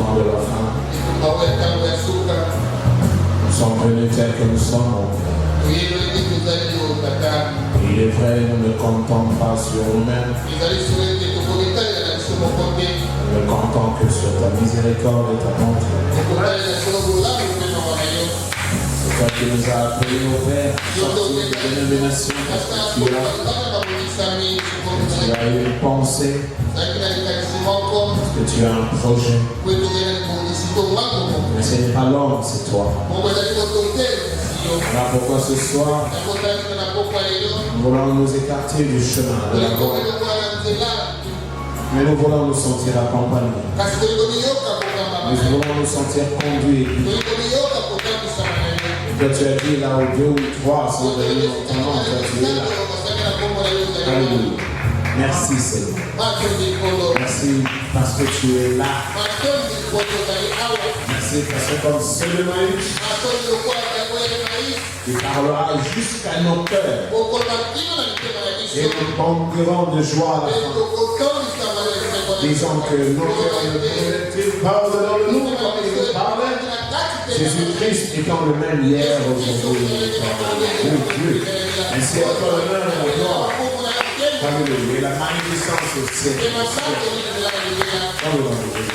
temps de la faim. Nous sommes venus tels que nous sommes, mon Père. Il est vrai, nous ne comptons pas sur nous-mêmes. Nous ne comptons que sur ta miséricorde et ta bonté. C'est toi qui nous as appelés, au Père, sortir de dénomination parce que tu as eu une pensée, parce que tu as un projet. Mais ce n'est pas l'homme, c'est toi. Voilà pourquoi ce soir, nous voulons nous écarter du chemin de la voie. Mais nous voulons nous sentir accompagnés. Nous voulons nous sentir conduits. Et que tu as dit là où 2 ou 3 sont venus en ton nom, toi tu es là. Alléluia. Merci Seigneur. Merci parce que tu es là. Merci parce que comme seul Maïs, tu parleras jusqu'à nos cœurs. Et nous bondirons de joie à la fin. Disons que nos cœurs ne parlent dans le nom comme il parlait. Jésus-Christ étant le même hier, aujourd'hui, et Dieu. Ainsi est encore le même encore. Alléluia. Et la magnificence aussi.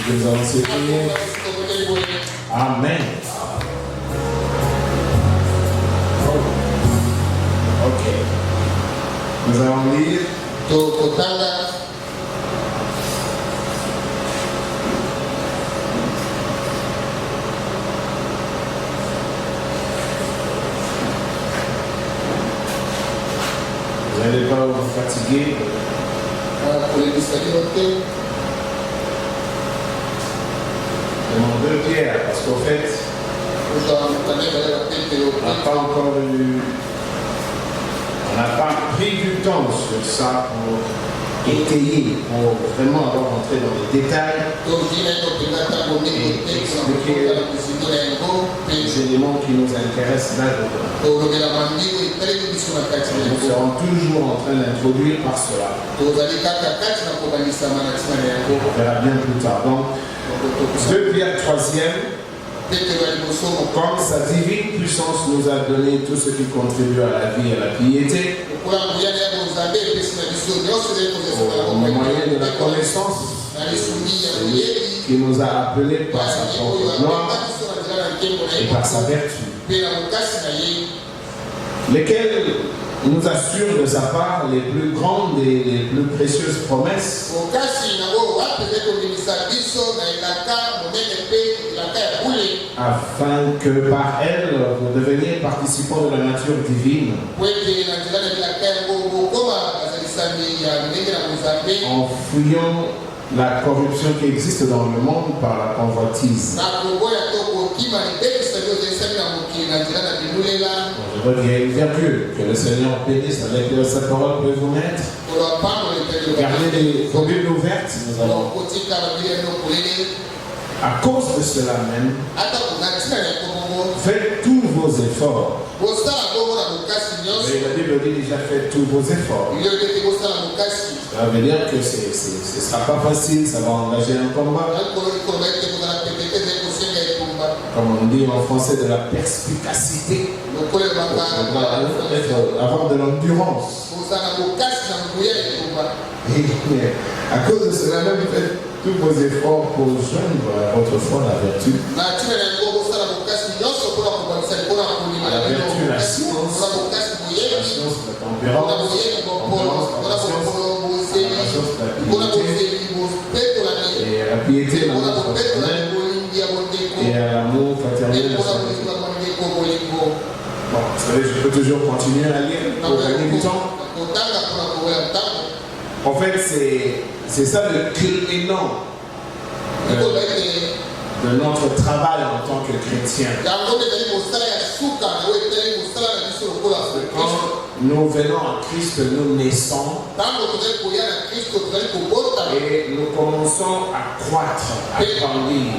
Nous allons se prier. Amen. Ok. Nous allons lire. Vous n'allez pas vous fatiguer. Demande 2 Pierre, parce qu'au fait, on n'a pas encore eu. On n'a pas pris du temps sur ça pour étayer, pour vraiment avoir rentré dans les détails et expliquer les éléments qui nous intéressent là-dedans. Nous serons toujours en train d'introduire par cela. On verra bien plus tard. Donc, 2 Pierre 3e. Comme sa divine puissance nous a donné tout ce qui contribue à la vie et à la piété, au moyen de la connaissance, qui nous a appelés par sa propre gloire et par sa vertu, lesquels nous assurent de sa part les plus grandes et les plus précieuses promesses, afin que par elles vous deveniez participants de la nature divine, en fuyant la corruption qui existe dans le monde par la convoitise. Je reviens une virgule, que le Seigneur bénisse avec sa parole peut vous mettre. Gardez vos Bibles ouvertes, nous allons. À cause de cela même, faites tous vos efforts. Mais la Bible dit déjà faites tous vos efforts. Ça veut dire que ce ne sera pas facile, ça va engager un combat. Comme on dit en français, de la perspicacité. Avoir de l'endurance. Et à cause de cela même, faites tous vos efforts pour joindre à votre foi la vertu. À la vertu, la science, la tempérance, et la piété, l'amour fraternel, et à l'amour fraternel. Bon, vous savez, je peux toujours continuer à lire pour gagner du temps. En fait, c'est ça le culminant de notre travail en tant que chrétien. Quand nous venons à Christ, nous naissons et nous commençons à croître, à grandir.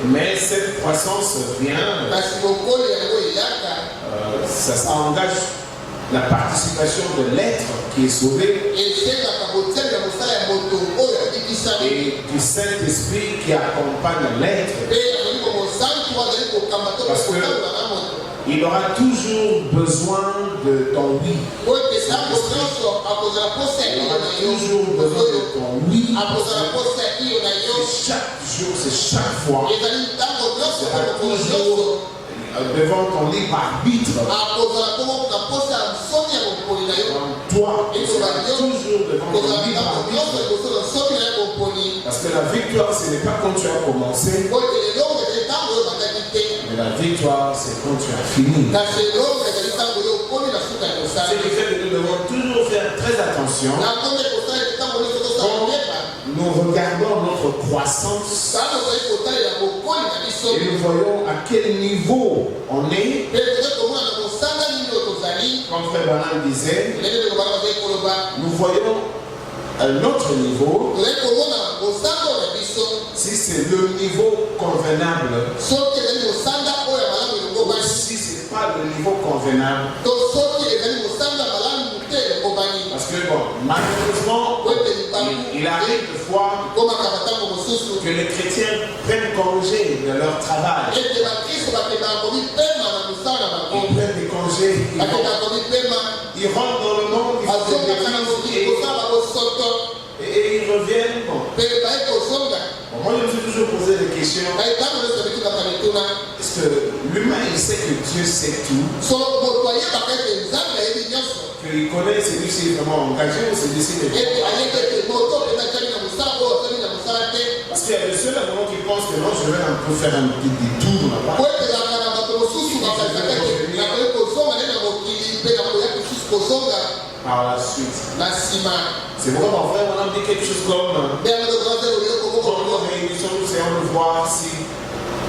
Mais cette croissance vient, ça engage la participation de l'être qui est sauvé et du Saint-Esprit qui accompagne l'être. Parce qu'il aura toujours besoin de ton oui. Il aura toujours besoin de ton oui. Chaque jour, c'est chaque fois. C'est toujours devant ton libre arbitre. Toi, tu seras toujours devant ton libre arbitre. Parce que la victoire, ce n'est pas quand tu as commencé. Mais la victoire, c'est quand tu as fini. C'est le fait que nous devons toujours faire très attention. Quand nous regardons notre croissance et nous voyons à quel niveau on est. Comme Frère Branham disait, nous voyons à notre niveau, si c'est le niveau convenable, ou si ce n'est pas le niveau convenable. Parce que bon, malheureusement, il arrive de fois que les chrétiens prennent congé de leur travail. Ils prennent des congés, ils rentrent dans le monde, ils font des et ils reviennent. Bon. Moi, je me suis toujours posé des questions. Est-ce que l'humain, il sait que Dieu sait tout? Qu'il connaît celui-ci vraiment engagé ou celui-ci est parce qu'il y a le seul moment qui pense que non, je vais un peu faire un petit détour là-bas. Par la suite. C'est vrai, mon frère, on a dit quelque chose comme dans nos réunions, nous essayons de voir si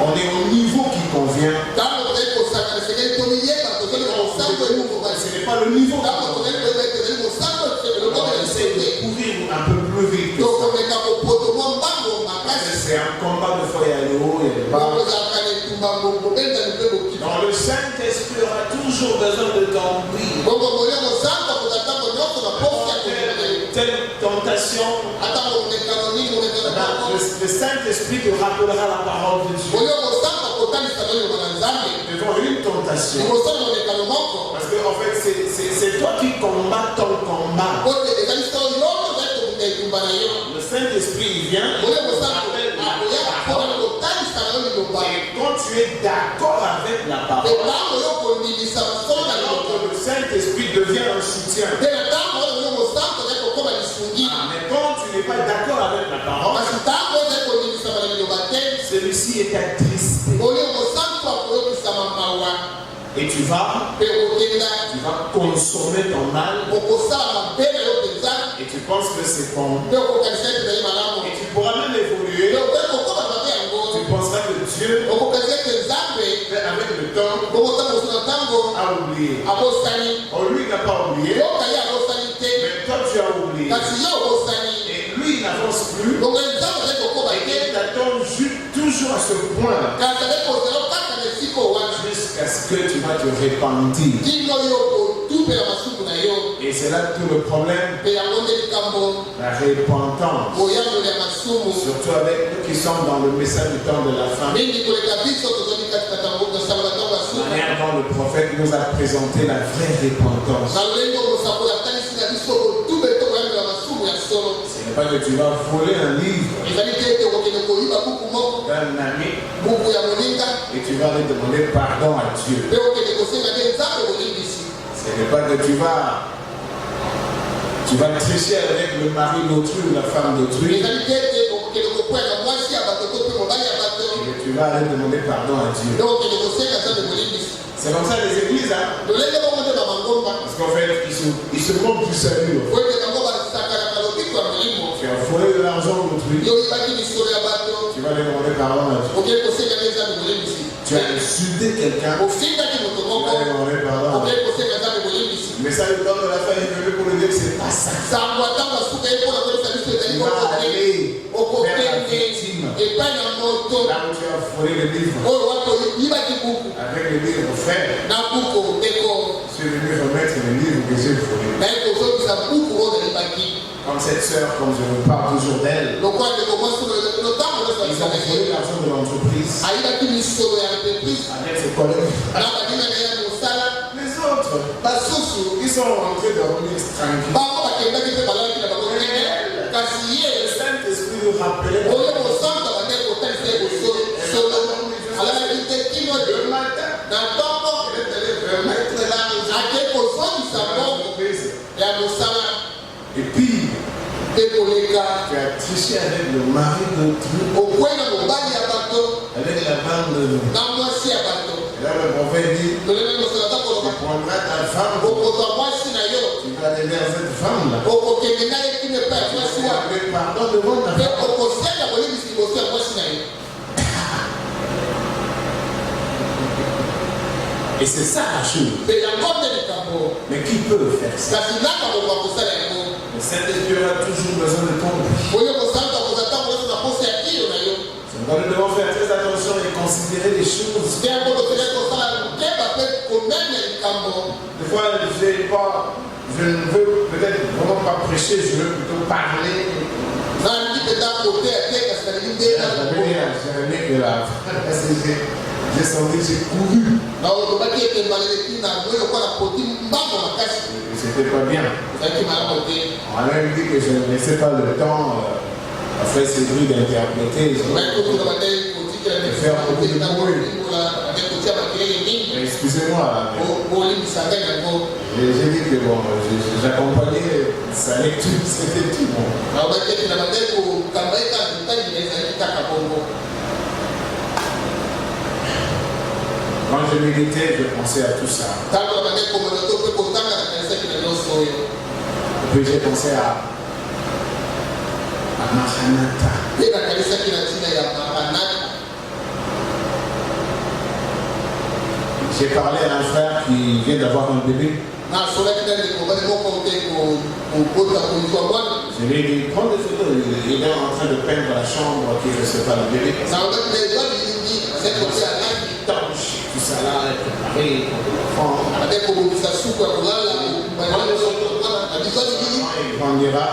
on est au niveau qui convient. Ce n'est pas le niveau. On essaie de courir un peu plus vite. C'est un combat de foi, il y a le haut et le bas. Donc le Saint-Esprit aura toujours besoin de ton oui. Telle tentation, le Saint-Esprit te rappellera la parole de Dieu. Devant une tentation. Parce que en fait, c'est toi qui combats ton combat. Le Saint-Esprit vient et te rappelle la parole. Et quand tu es d'accord avec la parole, alors que le Saint-Esprit devient un soutien. Mais quand tu n'es pas d'accord avec la parole, celui-ci est attristé. Et tu vas consommer ton mal. Et tu penses que c'est bon. Et tu pourras même évoluer. Tu penseras que Dieu, avec le temps, a oublié. Oh, lui n'a pas oublié. Mais toi tu as oublié. Et lui il n'avance plus. Et il t'attend toujours à ce point. Jusqu'à ce que tu vas te repentir. Et c'est là tout le problème. La repentance. Surtout avec nous qui sommes dans le message du temps de la fin. La manière dont le prophète nous a présenté la vraie repentance. Ce n'est pas que tu vas voler un livre d'un ami et tu vas lui demander pardon à Dieu. Ce n'est pas que tu vas tricher avec le mari d'autrui ou la femme d'autrui. Et tu vas aller demander pardon à Dieu. C'est comme ça les églises, hein? Parce qu'en fait, ils se moquent du salut. Tu as volé de l'argent d'autrui. Tu vas aller demander pardon à Dieu. Tu as insulté quelqu'un. Tu vas aller demander pardon à Dieu. Mais ça, le temps de la fin est venu pour le dire que c'est pas ça. Tu vas aller vers la victime. Là où tu as volé le livre. Avec le livre, frère. Je suis venu remettre le livre que j'ai volé. Comme cette sœur, comme je vous parle toujours d'elle, ils ont volé l'argent de l'entreprise avec ses collègues. Les autres, ils sont rentrés dans une tranquille. Le Saint-Esprit nous rappelait le matin, il était remettre l'argent. Et puis, tu as triché avec le mari d'autrui, avec la femme de nous. Et là, le prophète dit, tu prendras ta femme, tu vas aller vers cette femme-là. Avec pardon devant ta femme. Et c'est ça la chose. Mais qui peut faire ça? Le Saint-Esprit a toujours besoin de ton oui. Nous devons faire très attention et considérer les choses. Des fois, je ne veux peut-être vraiment pas prêcher, je veux plutôt parler. J'ai senti que j'ai couru. C'était pas bien. On a même dit que je ne laissais pas le temps à Frère Cédric d'interpréter. De faire beaucoup de bruit. Excusez-moi. J'ai dit que bon, j'accompagnais sa lecture, c'était tout bon. Quand je méditais, je pensais à tout ça. Et puis j'ai pensé à Maranatha. J'ai parlé à un frère qui vient d'avoir un bébé. Je lui ai dit, prends des photos. Il est en train de peindre la chambre qui ne reçoit pas le bébé. Tout ça là est préparé pour l'enfant. Il grandira.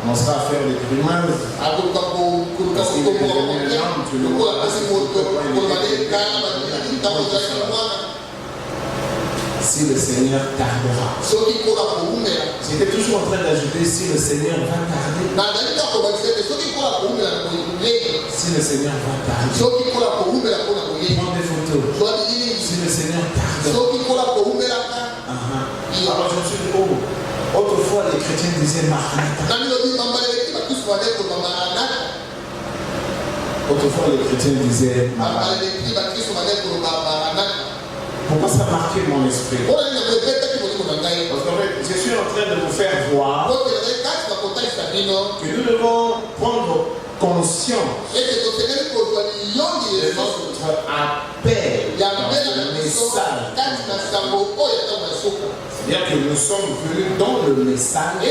On sera à faire des grimaces. Parce qu'il est devenu un homme, tu le vois. Si le Seigneur tardera. J'étais toujours en train d'ajouter si le Seigneur va tarder. Si le Seigneur va tarder. Prends des photos. Si le Seigneur tarde. Alors je me suis dit, oh, autrefois les chrétiens disaient Maranatha. Autrefois les chrétiens disaient Maranatha. Pourquoi ça marquait mon esprit? Parce qu'en fait, je suis en train de vous faire voir que nous devons prendre conscience de notre appel dans le message. C'est-à-dire que nous sommes venus dans le message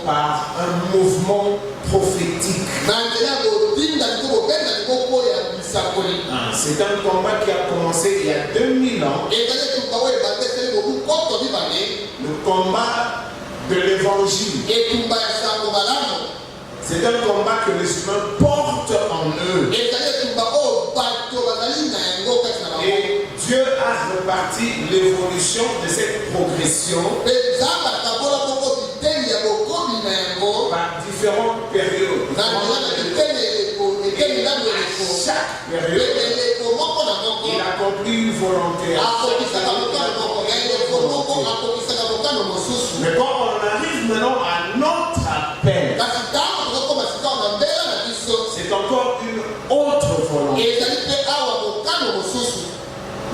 par un mouvement prophétique. C'est un combat qui a commencé il y a 2000 ans. Le combat de l'évangile. C'est un combat que les humains portent en eux. Et Dieu a reparti l'évolution de cette progression par différentes périodes. Chaque période, il accomplit une volonté. Mais quand on arrive maintenant à notre appel, c'est encore une autre volonté.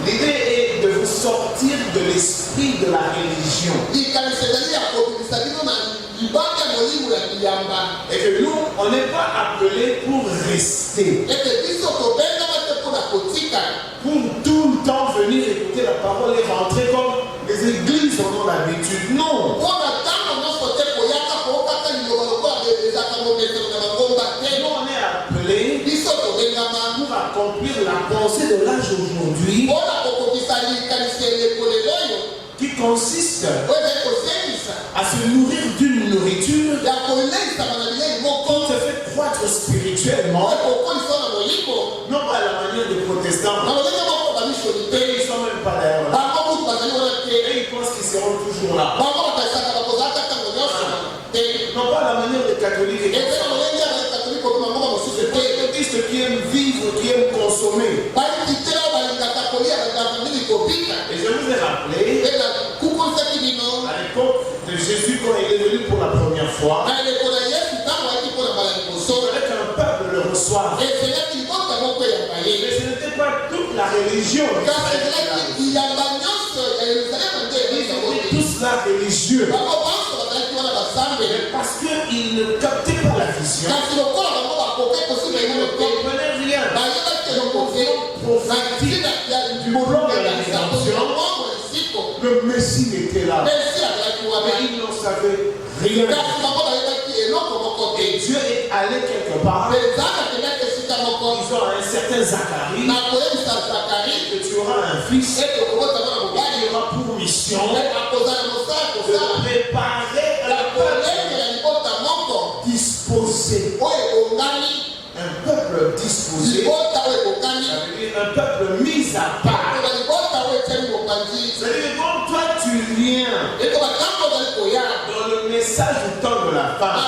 L'idée est de vous sortir de l'esprit de la religion. Et que nous, on n'est pas appelés pour rester. Pour tout le temps venir écouter la parole et rentrer comme les églises en ont l'habitude. Non. Nous, on est appelés pour accomplir la pensée de l'âge aujourd'hui qui consiste être spirituellement, non pas à la manière des protestants, et ils ne sont même pas d'ailleurs là. Et ils pensent qu'ils seront toujours là. Non pas à la manière des catholiques. C'est des baptistes qui aiment vivre, qui aiment consommer. Et je vous ai rappelé, à l'époque de Jésus, quand il est venu pour la première fois, il fallait qu'un peuple le reçoive. Mais ce n'était pas toute la religion. Ils étaient tous là religieux. Mais parce qu'ils ne captaient pas la vision, ils ne comprenaient rien. Prophétique du plan de la rédemption, le Messie était là. Mais ils n'en savaient rien. Et Dieu est allé quelque part. Ils ont un certain Zacharie. Que tu auras un fils. Et tu auras pour mission de préparer un peuple disposé. Un peuple disposé. Ça veut dire un peuple mis à part. C'est-à-dire que quand toi tu viens dans le message du temps de la femme,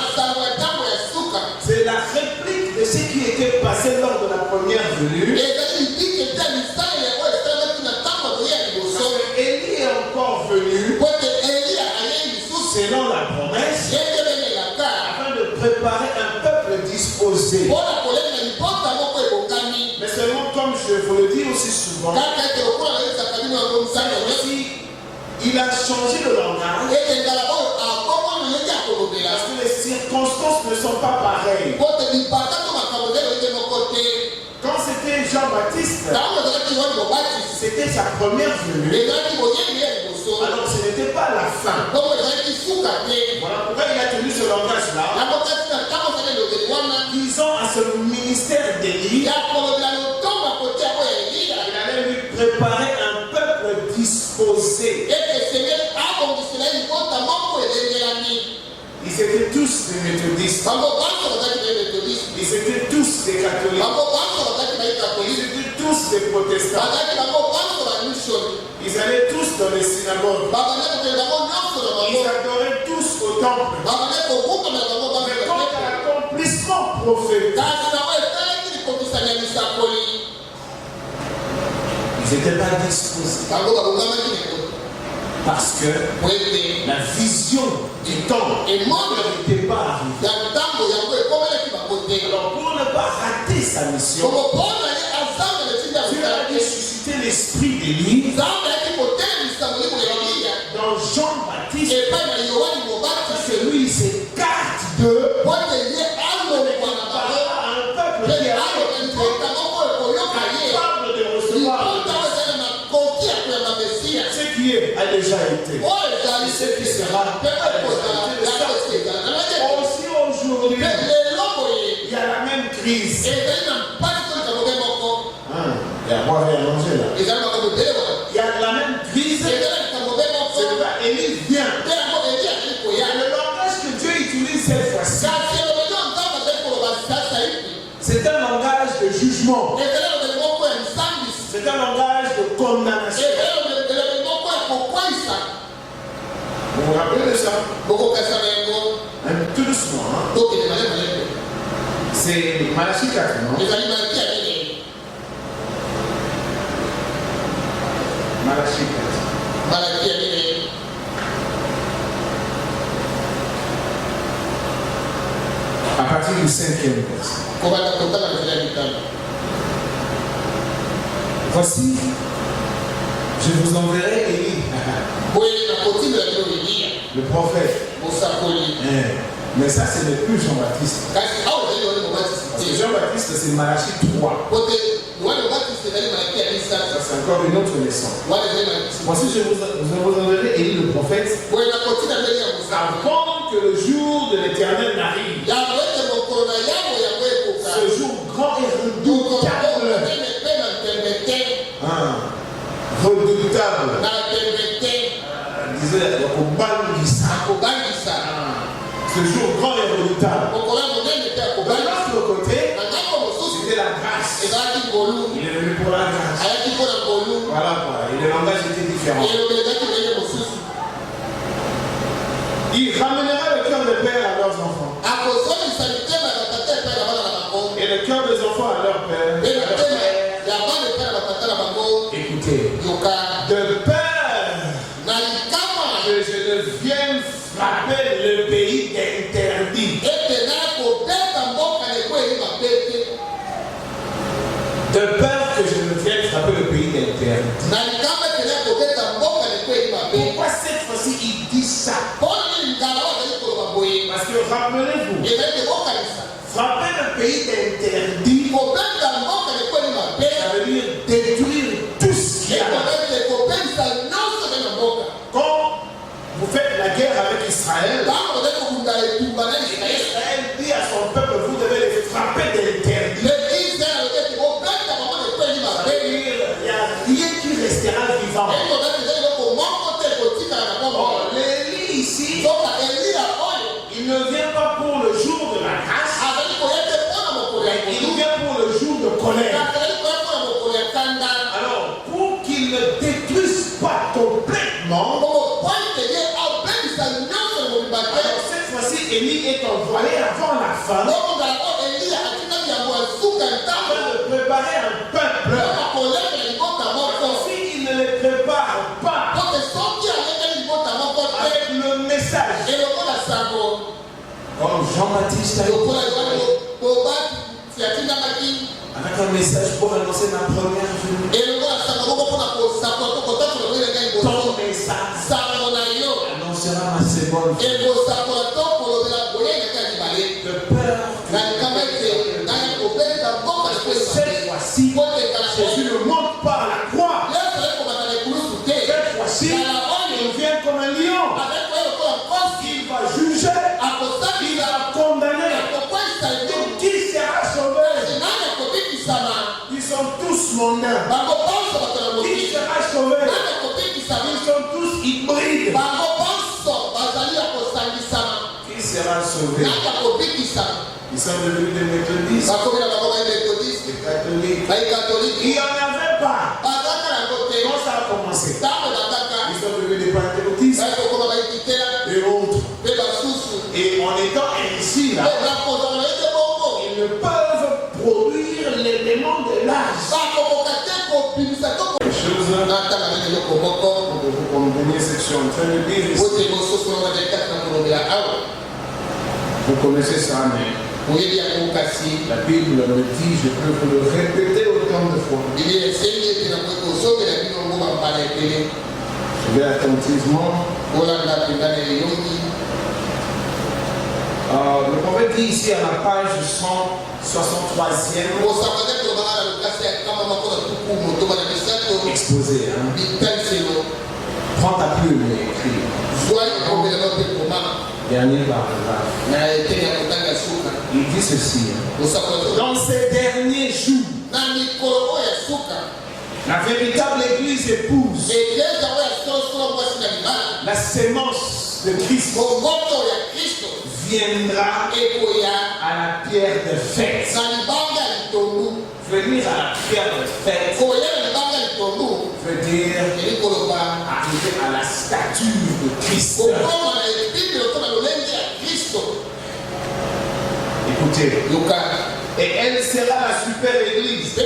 c'est la réplique de ce qui était passé lors de la première venue. Élie est encore venu selon la promesse afin de préparer un peuple disposé. Mais seulement comme je vous le dis aussi souvent, il a changé le langage parce que les circonstances ne sont pas pareilles. Quand c'était Jean-Baptiste, c'était sa première venue. Alors ce n'était pas la fin. Voilà pourquoi il a tenu ce langage-là. Disons à ce ministère d'Élie, il allait lui préparer un peuple disposé. Ils étaient tous des méthodistes. Ils étaient tous des catholiques. Ils étaient tous des protestants. Ils allaient tous dans les synagogues. Ils adoraient tous au temple. Mais quant à l'accomplissement prophétique, ils n'étaient pas disposés. Parce que la vision du temps n'était pas arrivée. Alors pour ne pas rater sa mission, Dieu a dû susciter l'esprit d'Élie dans Jean-Baptiste. Que lui il s'écarte de un peuple qui a capable de recevoir ce qui a déjà été. Et ce qui sera aussi aujourd'hui. Il y a la même crise. Il y a moi et à manger là. Il y a la même crise. C'est là, Élie vient. Le langage que Dieu utilise cette fois-ci, c'est un langage de jugement. C'est un langage de condamnation. Vous vous rappelez de ça? Tout doucement. Hein? C'est Malachie 4, non? Malachie 4. À partir du 5e verset. Voici, je vous enverrai Élie, le prophète. Mais ça, ce n'est plus Jean-Baptiste. Parce que Jean-Baptiste, c'est Malachie 3. Ça, c'est encore une autre leçon. Voici, je vous enverrai Élie, le prophète, avant que le jour de l'Éternel n'arrive. Ce jour grand et redoutable. Redoutable. Disait ce jour grand et redoutable. De l'autre différent. Il ramènera le cœur des pères à leurs enfants. Et le cœur des enfants à leur père. Écoutez, de peur que je ne vienne frapper le pays interdit. De peur que je ne vienne frapper le pays interdit. Pourquoi cette fois-ci il dit ça? Parce que rappelez-vous, frapper le pays interdit, ça veut dire détruire tout ce qu'il y a. Quand vous faites la guerre avec Israël, Israël dit à son peuple, vous devez les frapper d'interdit. Il n'y a rien qui restera vivant. L'élie ici, il ne vient pas pour le jour de la grâce, il vient pour le jour de colère. Alors, pour qu'il ne détruise pas complètement, alors cette fois-ci, Élie est envoyé avant la fin afin de préparer un peuple. S'il ne les prépare pas avec le message, comme Jean-Baptiste a eu, avec un message pour annoncer ma première venue. Ton message annoncera ma seconde venue. De peur que cette fois-ci, Jésus ne monte pas à la croix. Cette fois-ci, il vient comme un lion. Il va juger, il va condamner. Donc qui sera sauvé? Ils sont tous mondains. Qui sera sauvé? Ils sont tous hybrides. Qui sera sauvé? Ils sont devenus des méthodistes, des catholiques. Il n'y en avait pas. Comment ça a commencé? Ils sont devenus des pentecôtistes et autres. Et en étant ainsi là, ils ne peuvent produire l'élément de l'âge. Comme dernière section, en train de dire ici. Vous connaissez ça, mais la Bible me dit, je peux vous le répéter autant de fois. Je vais attentivement. Le prophète dit ici à la page 163e exposé. Prends ta plume et écris. Dernier paragraphe. Il dit ceci. Dans ces derniers jours, la véritable église épouse la sémence de Christ viendra à la pierre de fête. Venir à la pierre de fête veut dire arriver à la stature de Christ. Écoutez, et elle sera la super église,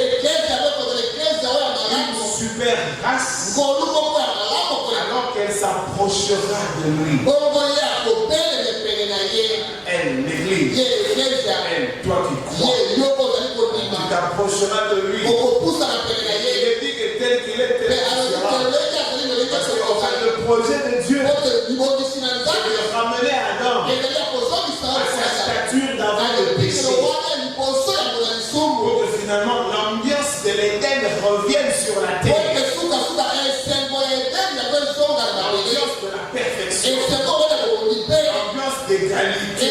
une super race, alors qu'elle s'approchera de lui. Elle, l'église, elle, toi qui crois, tu t'approcheras de lui. Il est dit que tel qu'il est, tel qu'il sera. Parce que le projet de Dieu, c'est de ramener Adam à sa stature d'avant le péché. Pour que finalement l'ambiance de l'Éden revienne sur la terre. L'ambiance de la perfection. L'ambiance d'égalité.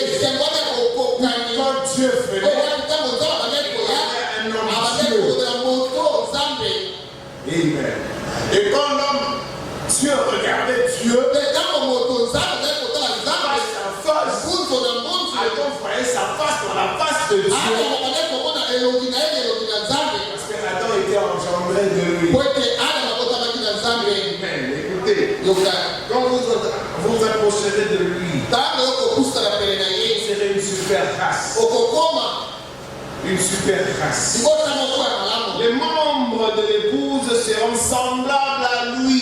Quand Dieu venait, un homme Dieu. Amen. Et quand l'homme Dieu regardait Dieu, Adam voyait sa face dans la face de Dieu. Parce que Adam était engendré de lui. Amen. Quand vous approcherez de lui, vous serez une super race. Une super race. Les membres de l'épouse seront semblables à lui,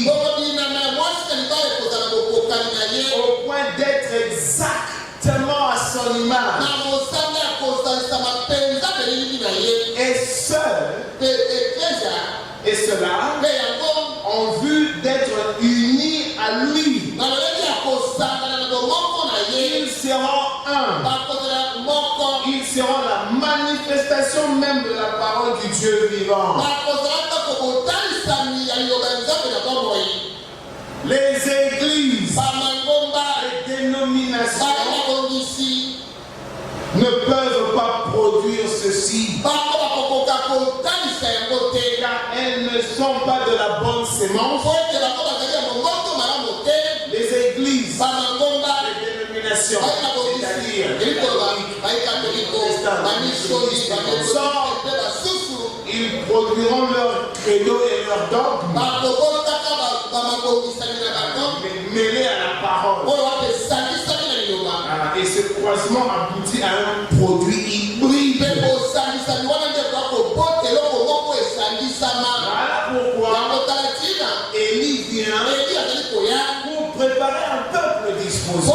au point d'être exactement à son image. Et ceux-là ont vu d'être unis à lui. Ils seront un. Ils seront la manifestation même de la parole du Dieu vivant. Les églises, les dénominations ne peuvent pas produire ceci, car elles ne sont pas de la bonne sémence. Les églises, les dénominations, c'est-à-dire ils produiront leur credo et leur dogme, mêlés à la parole. Et ce croisement aboutit à un produit hybride. Voilà pourquoi Élie vient pour préparer un peuple disposé.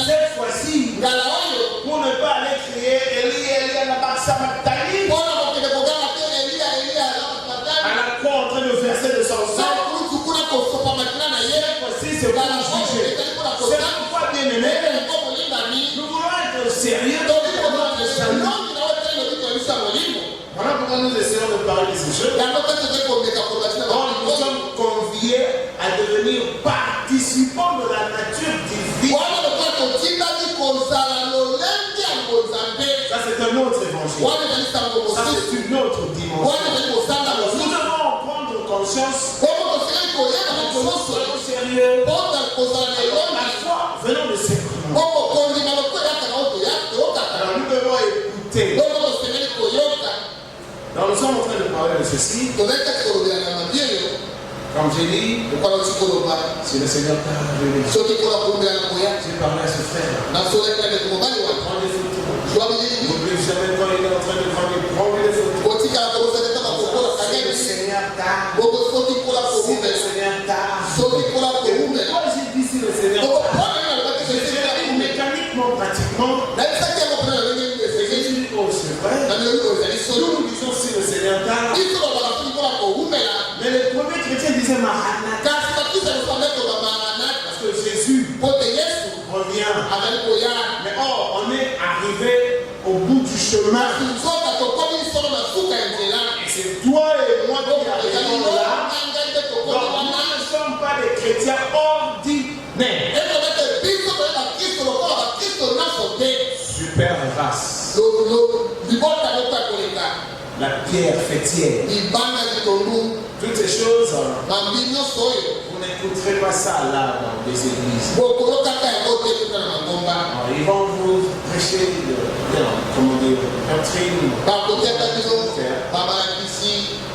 Cette fois-ci, pour ne pas aller crier Élie à la Baksamatali, à la croix en train de verser de son sang. Cette fois-ci, c'est pour nous juger. C'est pourquoi, bien aimé, nous voulons être sérieux. Voilà pourquoi nous essayons de parler de ces choses. Nous sommes conviés à devenir participants de la nature divine. Ça, c'est un autre évangile. Ça, c'est une autre dimension. Nous devons prendre conscience. Nous soyons sérieux. La foi venant de ces crimes. Alors nous devons écouter. Donc nous sommes en train de parler de ceci. Comme j'ai dit, si le Seigneur t'a révélé, j'ai parlé à ce frère. Prends des photos. N'oublie jamais quand il est en train de prendre des photos. Si le Seigneur t'a. Si le Seigneur t'a. Pourquoi j'ai dit si le Seigneur t'a? Je dis mécaniquement, pratiquement. Nous disons si le Seigneur t'a. Mais les premiers chrétiens disaient Maranatha. Parce que Jésus revient. Mais or, on est arrivé au bout du chemin. Et c'est toi et moi qui arrivons là. Donc nous ne sommes pas des chrétiens ordinaires. Super race. La pierre fêtière. Toutes ces choses, vous n'écouterez pas ça là dans des églises. Ils vont vous prêcher doctrine.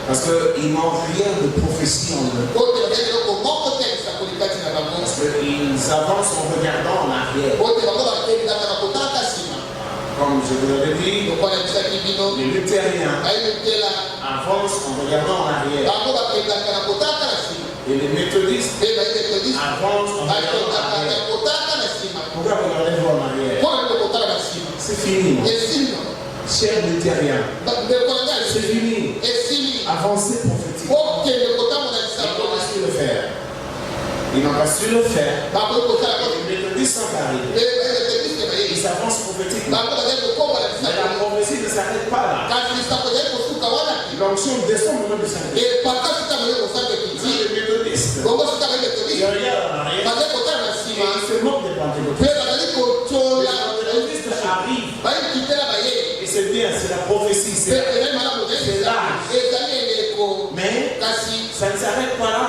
Parce qu'ils n'ont rien de prophétie en eux. Parce qu'ils avancent en regardant en arrière. Comme je vous l'avais dit, les luthériens avancent en regardant en arrière. Et les méthodistes avancent en regardant en arrière. Pourquoi regardez-vous en arrière? C'est fini. Chers luthériens, c'est fini. Avancez prophétique. Ils n'ont pas su le faire. Les méthodistes sont arrivés. Ils s'avancent prophétiquement. Mais la prophétie ne s'arrête pas là. L'onction descend au nom de Saint-Esprit. Les méthodistes, ils regardent en arrière. Ils se moquent des pentecôtistes. Les pentecôtistes arrivent. Et c'est bien, c'est la prophétie. C'est l'âge. Mais ça ne s'arrête pas là.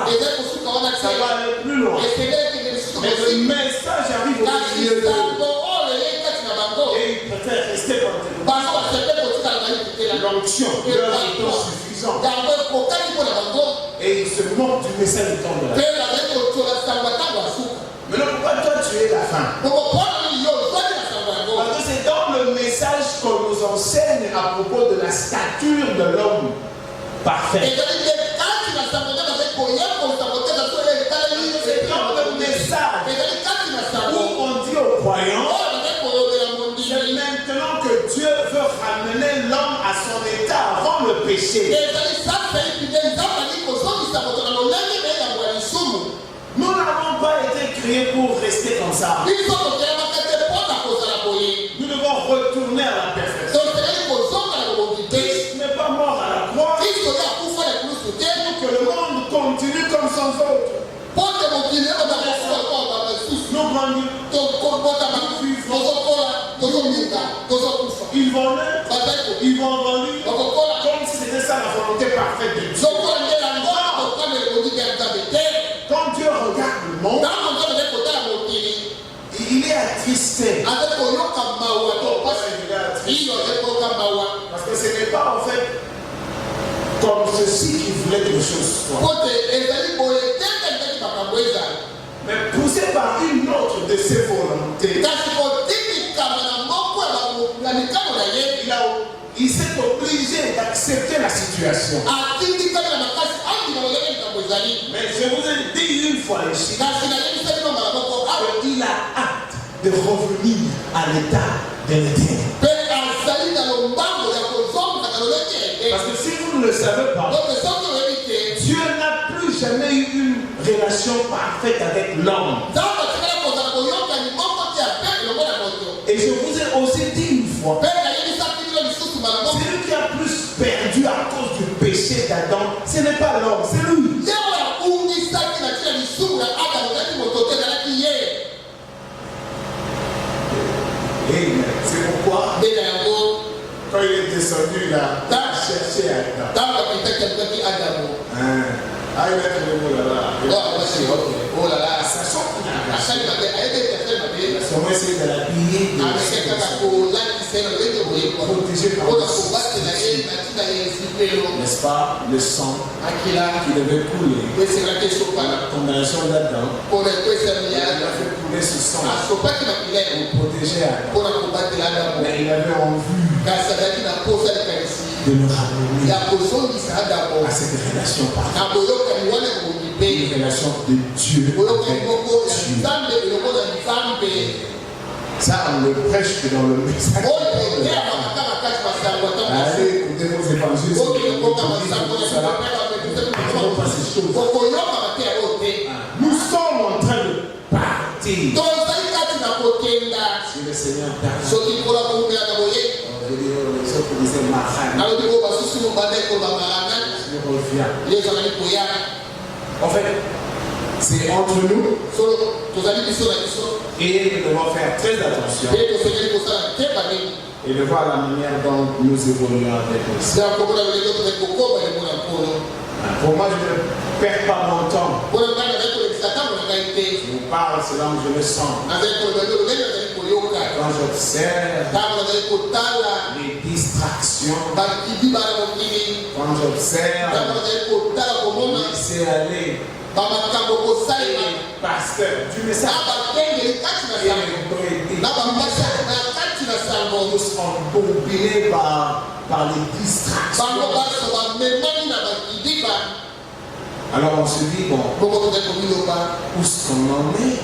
Ça va aller plus loin. Mais le message arrive au milieu d'eux. Et ils préfèrent rester pentecôtistes. l'onction, l'heure étant suffisante. Et il se moque du message du temps de la fin. Maintenant, pourquoi toi tu es la fin? Parce que c'est dans le message qu'on nous enseigne à propos de la stature de l'homme parfait. C'est dans le message où on dit aux croyants, c'est maintenant que Dieu veut ramener l'homme à son état avant le péché. Nous n'avons pas été créés pour rester comme ça. Nous devons retourner à la perfection. Christ n'est pas mort à la croix pour que le monde continue comme sans autre. Nous grandissons, ils vont naître, ils vont grandir, comme si c'était ça la volonté parfaite de Dieu. Quand Dieu regarde le monde, il est attristé. Parce que ce n'est pas en fait comme ceci qu'il voulait que les choses soient. Mais poussé par une autre de ses volontés, il s'est obligé d'accepter la situation. Mais je vous ai dit une fois ici, il a hâte de revenir à l'état de l'éternel. Parce que si vous ne le savez pas, Dieu n'a plus jamais eu une relation parfaite avec l'homme. Et je vous ai aussi dit une fois, celui qui a plus perdu à cause du péché d'Adam, ce n'est pas l'homme, c'est lui. Et c'est pourquoi, quand il est descendu là, il a cherché Adam. Ah, il a trouvé le mot là-bas. Oh là là, ça sort. On va essayer de l'habiller, de protéger par le sang. N'est-ce pas? Le sang qui devait couler à la condamnation d'Adam. Il a fait couler ce sang pour protéger Adam. Mais il avait en vue de nous ramener à cette relation parfaite. Une relation de Dieu avec Dieu. Ça, on le prêche que dans le message. Allez, écoutez vos évangiles. Nous sommes en train de partir. Si le Seigneur tarde, je disais en fait, c'est entre nous et nous devons faire très attention et de voir la manière dont nous évoluons avec le Seigneur. Pour moi, je ne perds pas mon temps. Je vous parle selon que je le sens. Quand j'observe les distractions, quand j'observe laisser aller les pasteurs du message et les tous embobinés par les distractions. Alors on se dit, bon, où est-ce qu'on en est?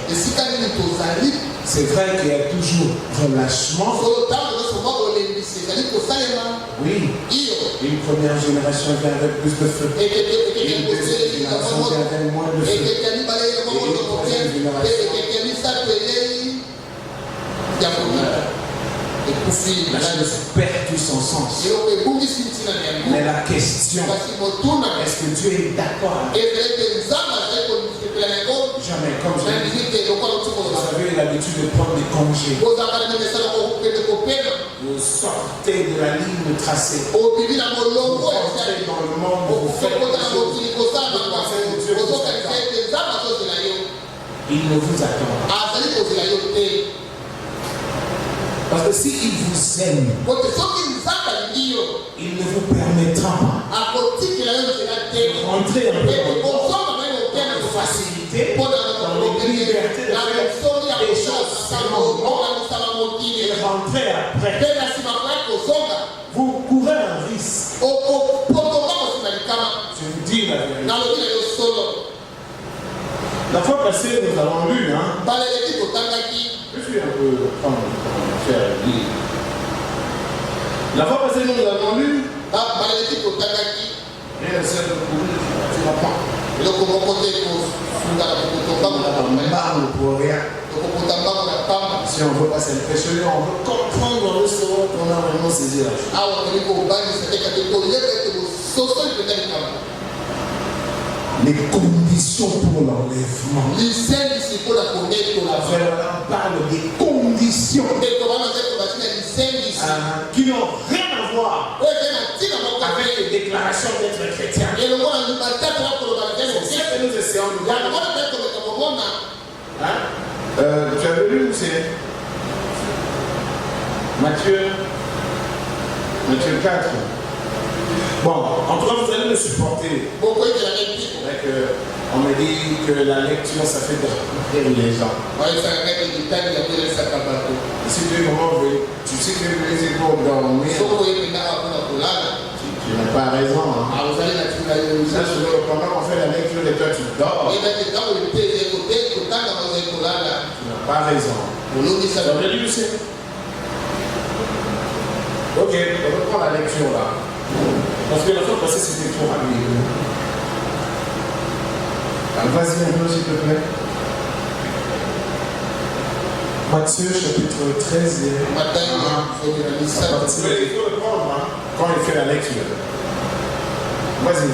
C'est vrai qu'il y a toujours relâchement. Oui, une première génération vient avec plus de feu. Une deuxième génération vient avec moins de feu. Et une troisième génération. La chose perd tout son sens. Mais la question, est-ce que Dieu est d'accord? Jamais, comme je l'ai dit, vous avez l'habitude de prendre des congés. Vous sortez de la ligne tracée. Vous entrez dans le monde, vous faites des choses. Il ne vous attend pas. Parce que s'il vous aime, il ne vous permettra pas de rentrer un peu dans facilité, dans la liberté de faire des choses et rentrer après. Vous courez un risque. Je vous dis la vérité. La fois passée, nous avons lu, hein. Je suis un peu cher. La fois passée, nous avons lu. Rien ne sert de courir, tu vas pas. On parle pour rien. Si on ne veut pas s'impressionner, on veut comprendre dans le second qu'on a vraiment saisi la chose. Les conditions pour l'enlèvement. On parle des conditions qui n'ont rien à voir avec les déclarations d'être chrétien. C'est ce que nous essayons de voir. Tu as lu où c'est Matthieu 4. Bon, en tout cas, vous allez me supporter. On me dit que la lecture, ça fait dormir les gens. Si tu es vraiment vrai, tu sais que les épaules dormir. Tu n'as pas raison. Hein? Pendant qu'on fait la lecture, et toi tu dors. Tu n'as pas raison. Ok, on reprend la lecture là. Parce que la fois passée, c'était trop rapide. Vas-y un peu, s'il te plaît. Matthieu chapitre 13. Il faut le prendre hein, quand il fait la lecture. Vas-y.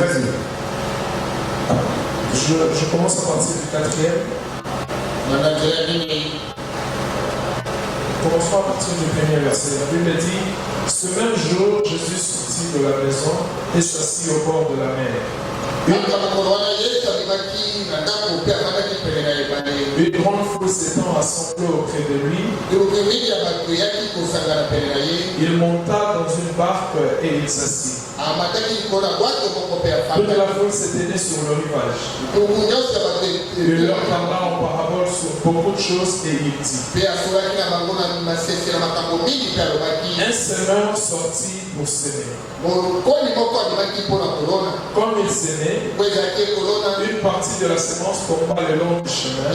Je commence à partir du 4e. Commençons à partir du 1er verset. La Bible dit: ce même jour, Jésus sortit de la maison et s'assit au bord de la mer. Une grande foule s'étant rassemblée auprès de lui. Il monta dans une barque et il s'assit. Toute la foule s'éteignait sur le rivage. Il leur parla en parabole sur beaucoup de choses et il dit: un semeur sortit pour s'aimer. Comme il s'aimait, une partie de la semence tomba le long du chemin.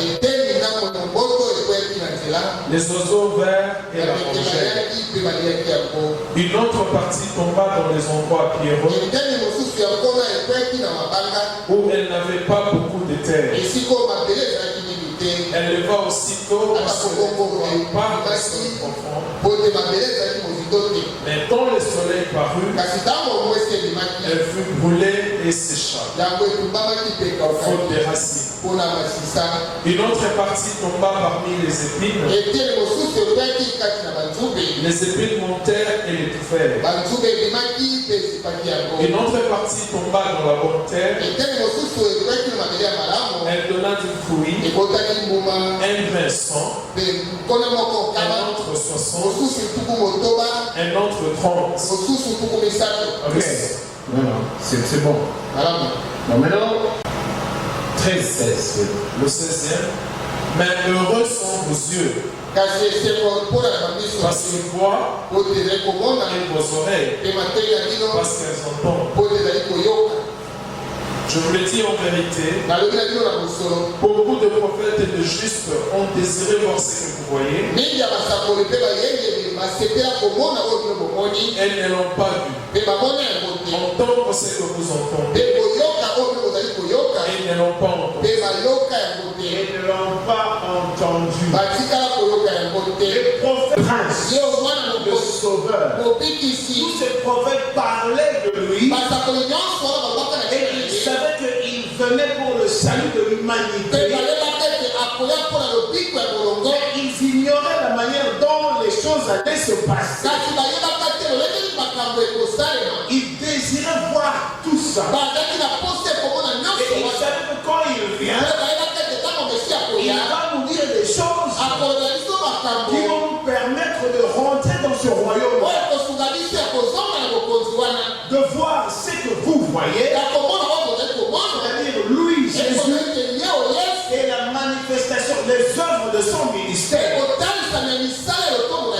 Les oiseaux vinrent et la mangèrent. Une autre partie tomba dans les endroits pierreux où elle n'avait pas beaucoup de terre. Elle leva aussitôt parce que ne pas rester profond. Mais quand le soleil parut, elle fut brûlée et sécha, faute de racines. Une autre partie tomba parmi les épines. Les épines montèrent et l'étouffèrent. Une autre partie tomba dans la bonne terre. Elle donna du fruit, un 20, 100, un autre 60, un autre 30. Ok, non, c'est bon. Bon, maintenant, 13, 16, le 16e. Mais heureux sont vos yeux, parce qu'ils voient, et vos oreilles, parce qu'elles entendent. Je vous le dis en vérité, beaucoup de prophètes et de justes ont désiré voir ce que vous voyez, elles ne l'ont pas vu. Entendre ce que vous entendez, elles ne l'ont pas entendu. Elles ne l'ont pas entendu. Les prophètes, le Sauveur, tous ces prophètes parlaient de lui. Et ils savaient qu'il venait pour le salut de l'humanité. Mais ils ignoraient la manière dont les choses allaient se passer. Ils désiraient voir tout ça. Et ils savaient que quand il vient, il va nous dire des choses qui vont nous permettre de rentrer dans ce royaume. voyez, c'est-à-dire lui, Jésus, est la manifestation des œuvres de son ministère.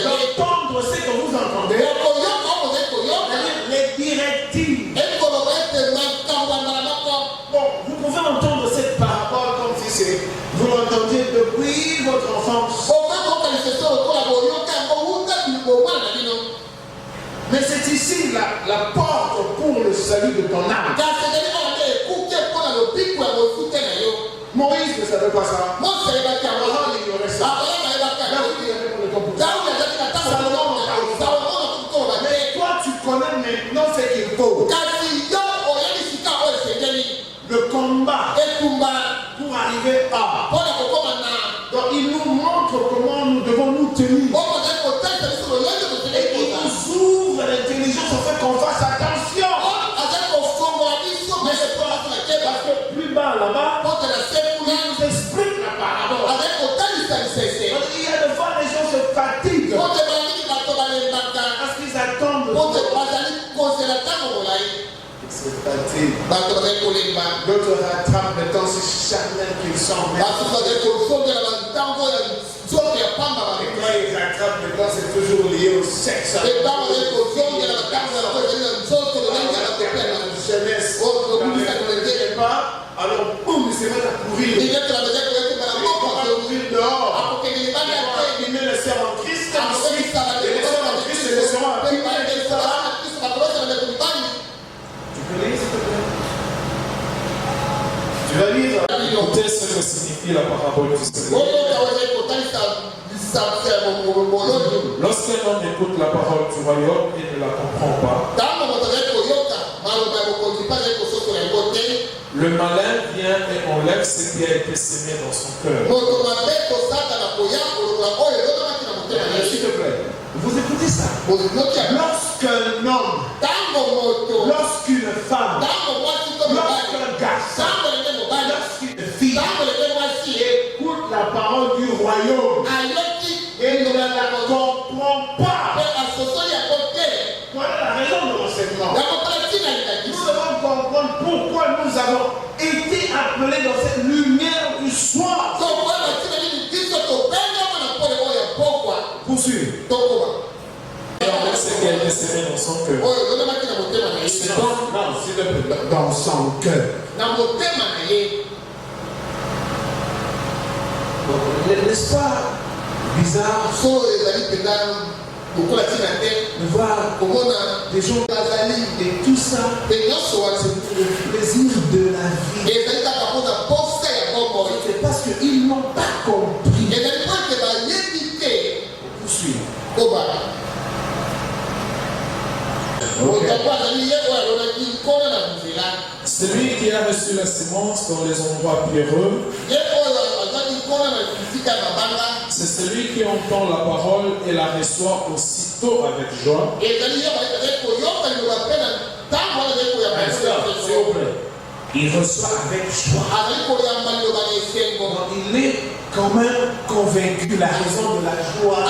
D'entendre ce que vous entendez, c'est-à-dire les directives. Bon, vous pouvez entendre cette parabole comme si vous l'entendiez depuis votre enfance. Mais c'est ici la porte pour le salut de ton âme. Moïse ne savait pas ça. Abraham ignorait ça. David ignorait pas. Mais toi, tu connais maintenant ce qu'il faut. Le combat pour arriver à. Donc il nous montre comment nous devons nous tenir. Et il nous ouvre l'intelligence au fait qu'on fasse attention. Parce que plus bas là-bas, il nous explique la parabole. Il y a des fois les gens se fatiguent parce qu'ils attendent. D'autres rattrapent maintenant si charnel qu'ils sont. Et quand ils rattrapent maintenant, c'est toujours lié au sexe. Jeunesse. Alors, boum, ils se mettent à courir. Ils vont courir dehors. Ils mettent les sœurs en Christ. Et les sœurs en Christ, les sœurs en Christ. Tu peux lire, s'il te plaît? Tu vas lire. Écoutez ce que signifie la parabole du Seigneur. Lorsqu'un homme écoute la parole du royaume et ne la comprend pas, le malin vient et enlève ce qui a été semé dans son cœur. S'il te plaît, vous écoutez ça? Lorsqu'un homme, lorsqu'une femme, lorsqu'un garçon, lorsqu'une fille écoute la parole du royaume et ne la comprend pas, voilà la raison de l'enseignement. Nous devons comprendre pourquoi nous avons été appelés dans cette lumière du soir. Poursuivre. Ce qui a été semé dans son cœur. C'est dans son cœur. N'est-ce pas bizarre de voir des gens et tout ça, c'est le plaisir de la vie. C'est parce qu'ils n'ont pas compris. Poursuivre. Celui qui a reçu la sémence dans les endroits pierreux, c'est celui qui entend la parole et la reçoit aussitôt avec joie. Il reçoit avec joie. Il est quand même convaincu de la raison de la joie.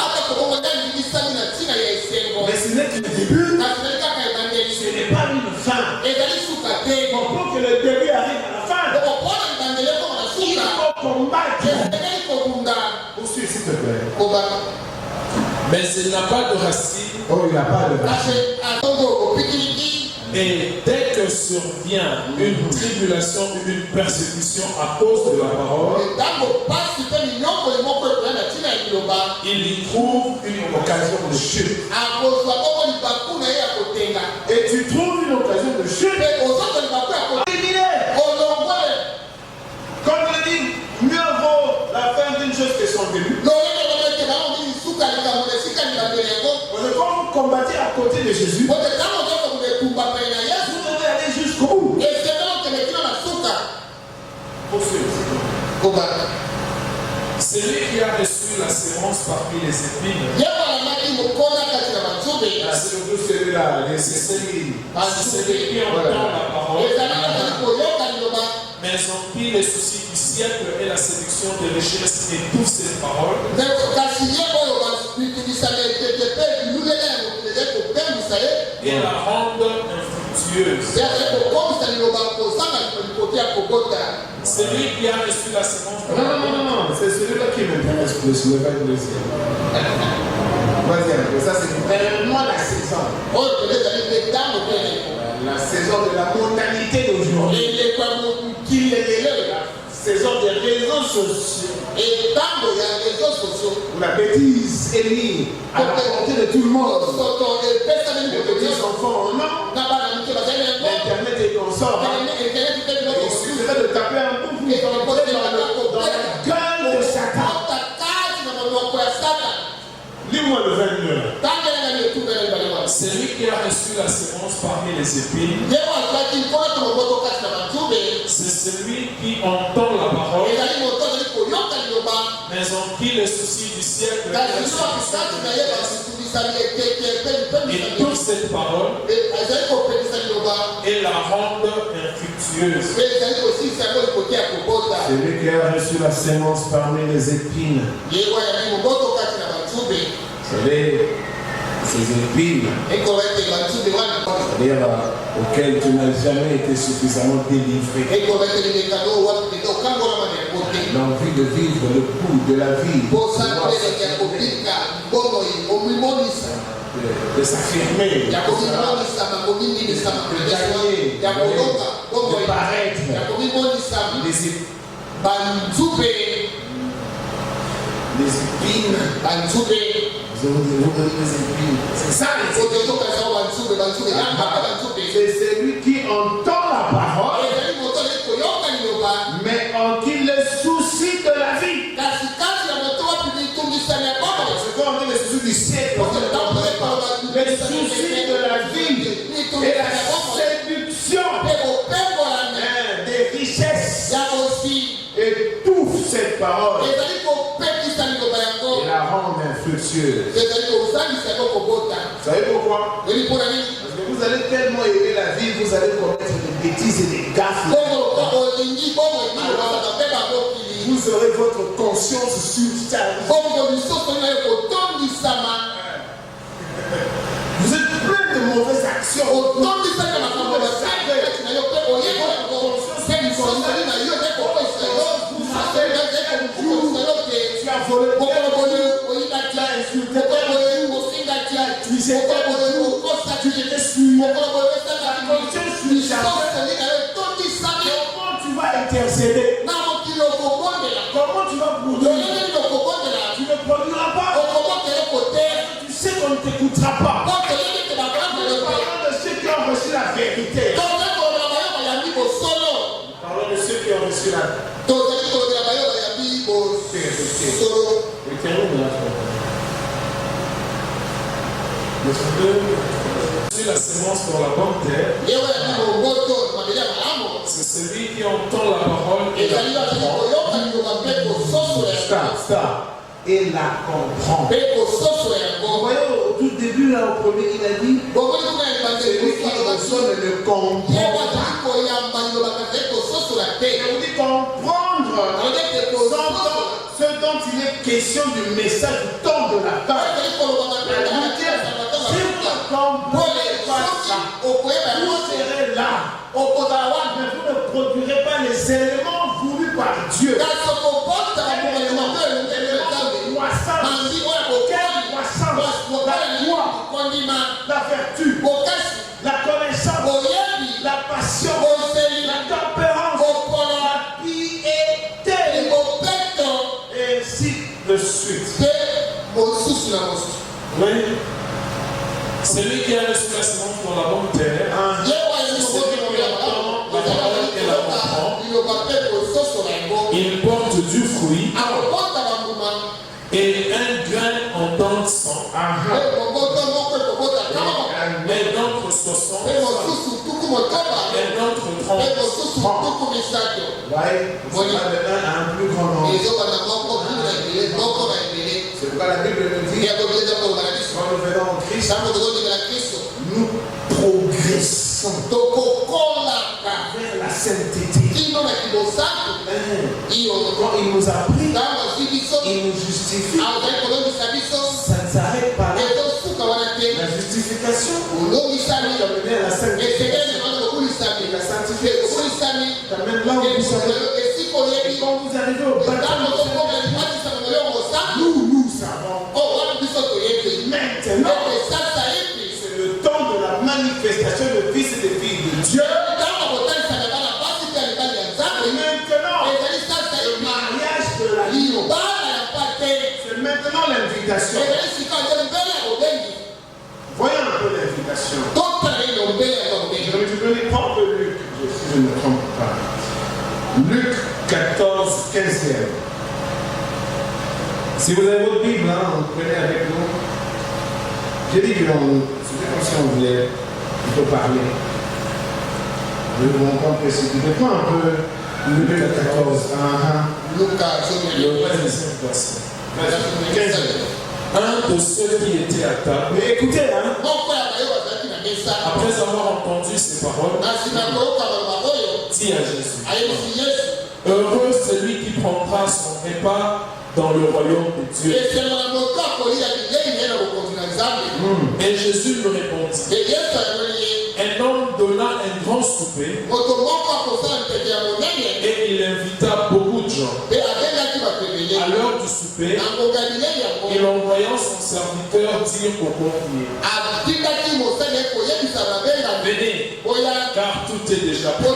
Mais ce n'est qu'un début. Ce n'est pas une fin. Pour que le début arrive à la fin, il faut combattre. Poursuis, s'il te plaît. Mais il n'a pas de racine. Oh, il n'a pas de racine. Et dès que survient une tribulation ou une persécution à cause de la parole, il y trouve une occasion de chute. Et tu trouves une occasion de chute. Comme je dis, mieux vaut la fin d'une chose que son début. Quand vous combattez à côté de Jésus, vous devez aller jusqu'au bout. Celui qui a reçu la sémence parmi les épines, Surtout celui-là, c'est celui qui entend la parole, mais en pile les soucis du siècle et la séduction des richesses étouffent cette parole et la rendent infructueuse. infructueuse. C'est lui qui a reçu la semence. Non, c'est celui-là qui m'intéresse plus, le pas le deuxième. Vas-y, ça c'est vraiment la saison. La saison de la mondanité d'aujourd'hui. La saison des réseaux sociaux. Où la bêtise est mise à la portée de tout le monde. Les petits enfants, non. Internet et consorts. Il suffirait de taper un coup pour entrer dans la gueule de Satan. Lis-moi le 22. C'est lui qui a reçu la semence parmi les épines. C'est celui qui entend la parole, mais en qui les soucis du siècle et toute cette parole et la rendent infructueuse. Celui qui a reçu la semence parmi les épines. Vous savez, ces épines, c'est-à-dire auxquelles tu n'as jamais été suffisamment délivré. L'envie de vivre le coup de la vie, de s'affirmer, de gagner, de paraître, les épines. C'est ça, c'est celui qui entend la parole, mais en qui les soucis de la vie. C'est comme les soucis du siècle. Les soucis de la vie et la séduction des richesses étouffent cette parole et la rendent infructueuse. Vous savez pourquoi? Parce que vous allez tellement aimer la vie, vous allez commettre des bêtises et des gaffes. Vous aurez votre conscience surchargée. Vous êtes plein de mauvaises actions. Tu as volé, tu as insulté, tu t'étais suivi. Comment tu vas intercéder? Comment tu vas produire? Tu ne produiras pas. Tu sais qu'on ne t'écoutera pas. Parlons de ceux qui ont reçu la vérité. Parlons de ceux qui ont reçu la vérité. C'est la semence pour la bonne terre. C'est celui qui entend la parole et la comprend. Et la comprend. Vous voyez au tout début, là, au premier, il a dit celui qui reçoit ne le comprend pas. Je vous dis comprendre ce dont il est question du message du temps de la fin. Si vous ne comprenez pas ça, vous serez là. Mais vous ne produirez pas les éléments voulus par Dieu. La vertu, la connaissance, la passion, la tempérance, la piété, et ainsi de suite. Oui. Celui qui a reçu la semence pour la bonne terre, celui qui entend la parole et la comprend, il porte du fruit et un grain en temps de sang. Et d'autres 60, et d'autres 30. Vous voyez, un plus grand nombre. C'est pourquoi la Bible nous dit, quand nous venons en Christ, nous progressons vers la sainteté. Quand il nous a pris, il nous justifie. Ça ne s'arrête pas là. La justification qui a mené à la sanctification. Il a sanctifié. T'amène là où vous savez. Et quand vous arrivez au baptême, nous savons. Maintenant, c'est le temps de la manifestation de fils et de filles de Dieu. Maintenant, le mariage de la vie. C'est maintenant l'invitation. Voyons un peu l'invitation. Je vais te donner pas de Luc, si je ne me trompe pas. Luc 14, 15e. Si vous avez votre Bible, hein, prenez avec nous. J'ai dit que c'était comme si on voulait plutôt parler. Je vais vous montrer précisément. Prends un peu Luc 14. Un de ceux qui étaient à table, Mais écoutez, hein, après avoir entendu ces paroles, dit à Jésus, heureux celui qui prendra son repas dans le royaume de Dieu. Et Jésus lui répondit, un homme donna un grand souper et il invita beaucoup de gens. À l'heure du souper, il envoya son serviteur dire au conviés, venez, car tout est déjà prêt.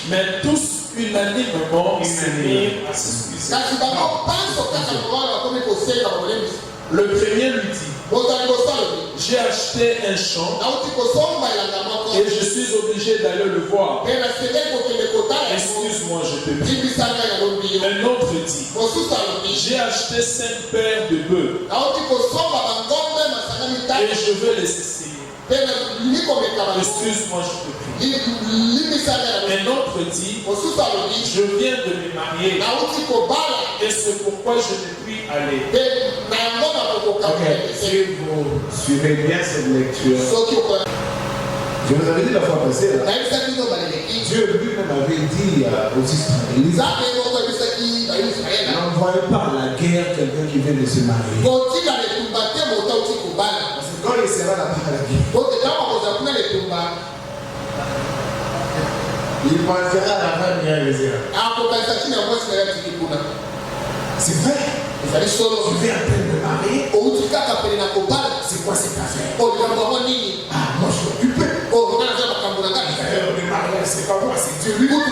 Mais tous unanimement se mirent à s'excuser. Le premier lui dit, j'ai acheté un champ et je suis obligé d'aller le voir. Excuse-moi, je te prie. Un autre dit, j'ai acheté 5 paires de bœufs et je veux les essayer. Excuse-moi, je te prie. Un autre dit, je viens de me marier et c'est pourquoi je ne puis aller. si vous suivez bien cette lecture, je vous avais dit la fois passée, là, Dieu lui-même avait dit aux Israélites, n'envoyez pas à la guerre quelqu'un qui vient de se marier. Parce que quand il sera là-bas à la guerre, il pensera à la fin bien les yeux. C'est vrai. Tu viens à peine de marier. C'est quoi cette affaire? Ah, moi je suis occupé. Le mariage, c'est pas moi, c'est Dieu lui. Donc en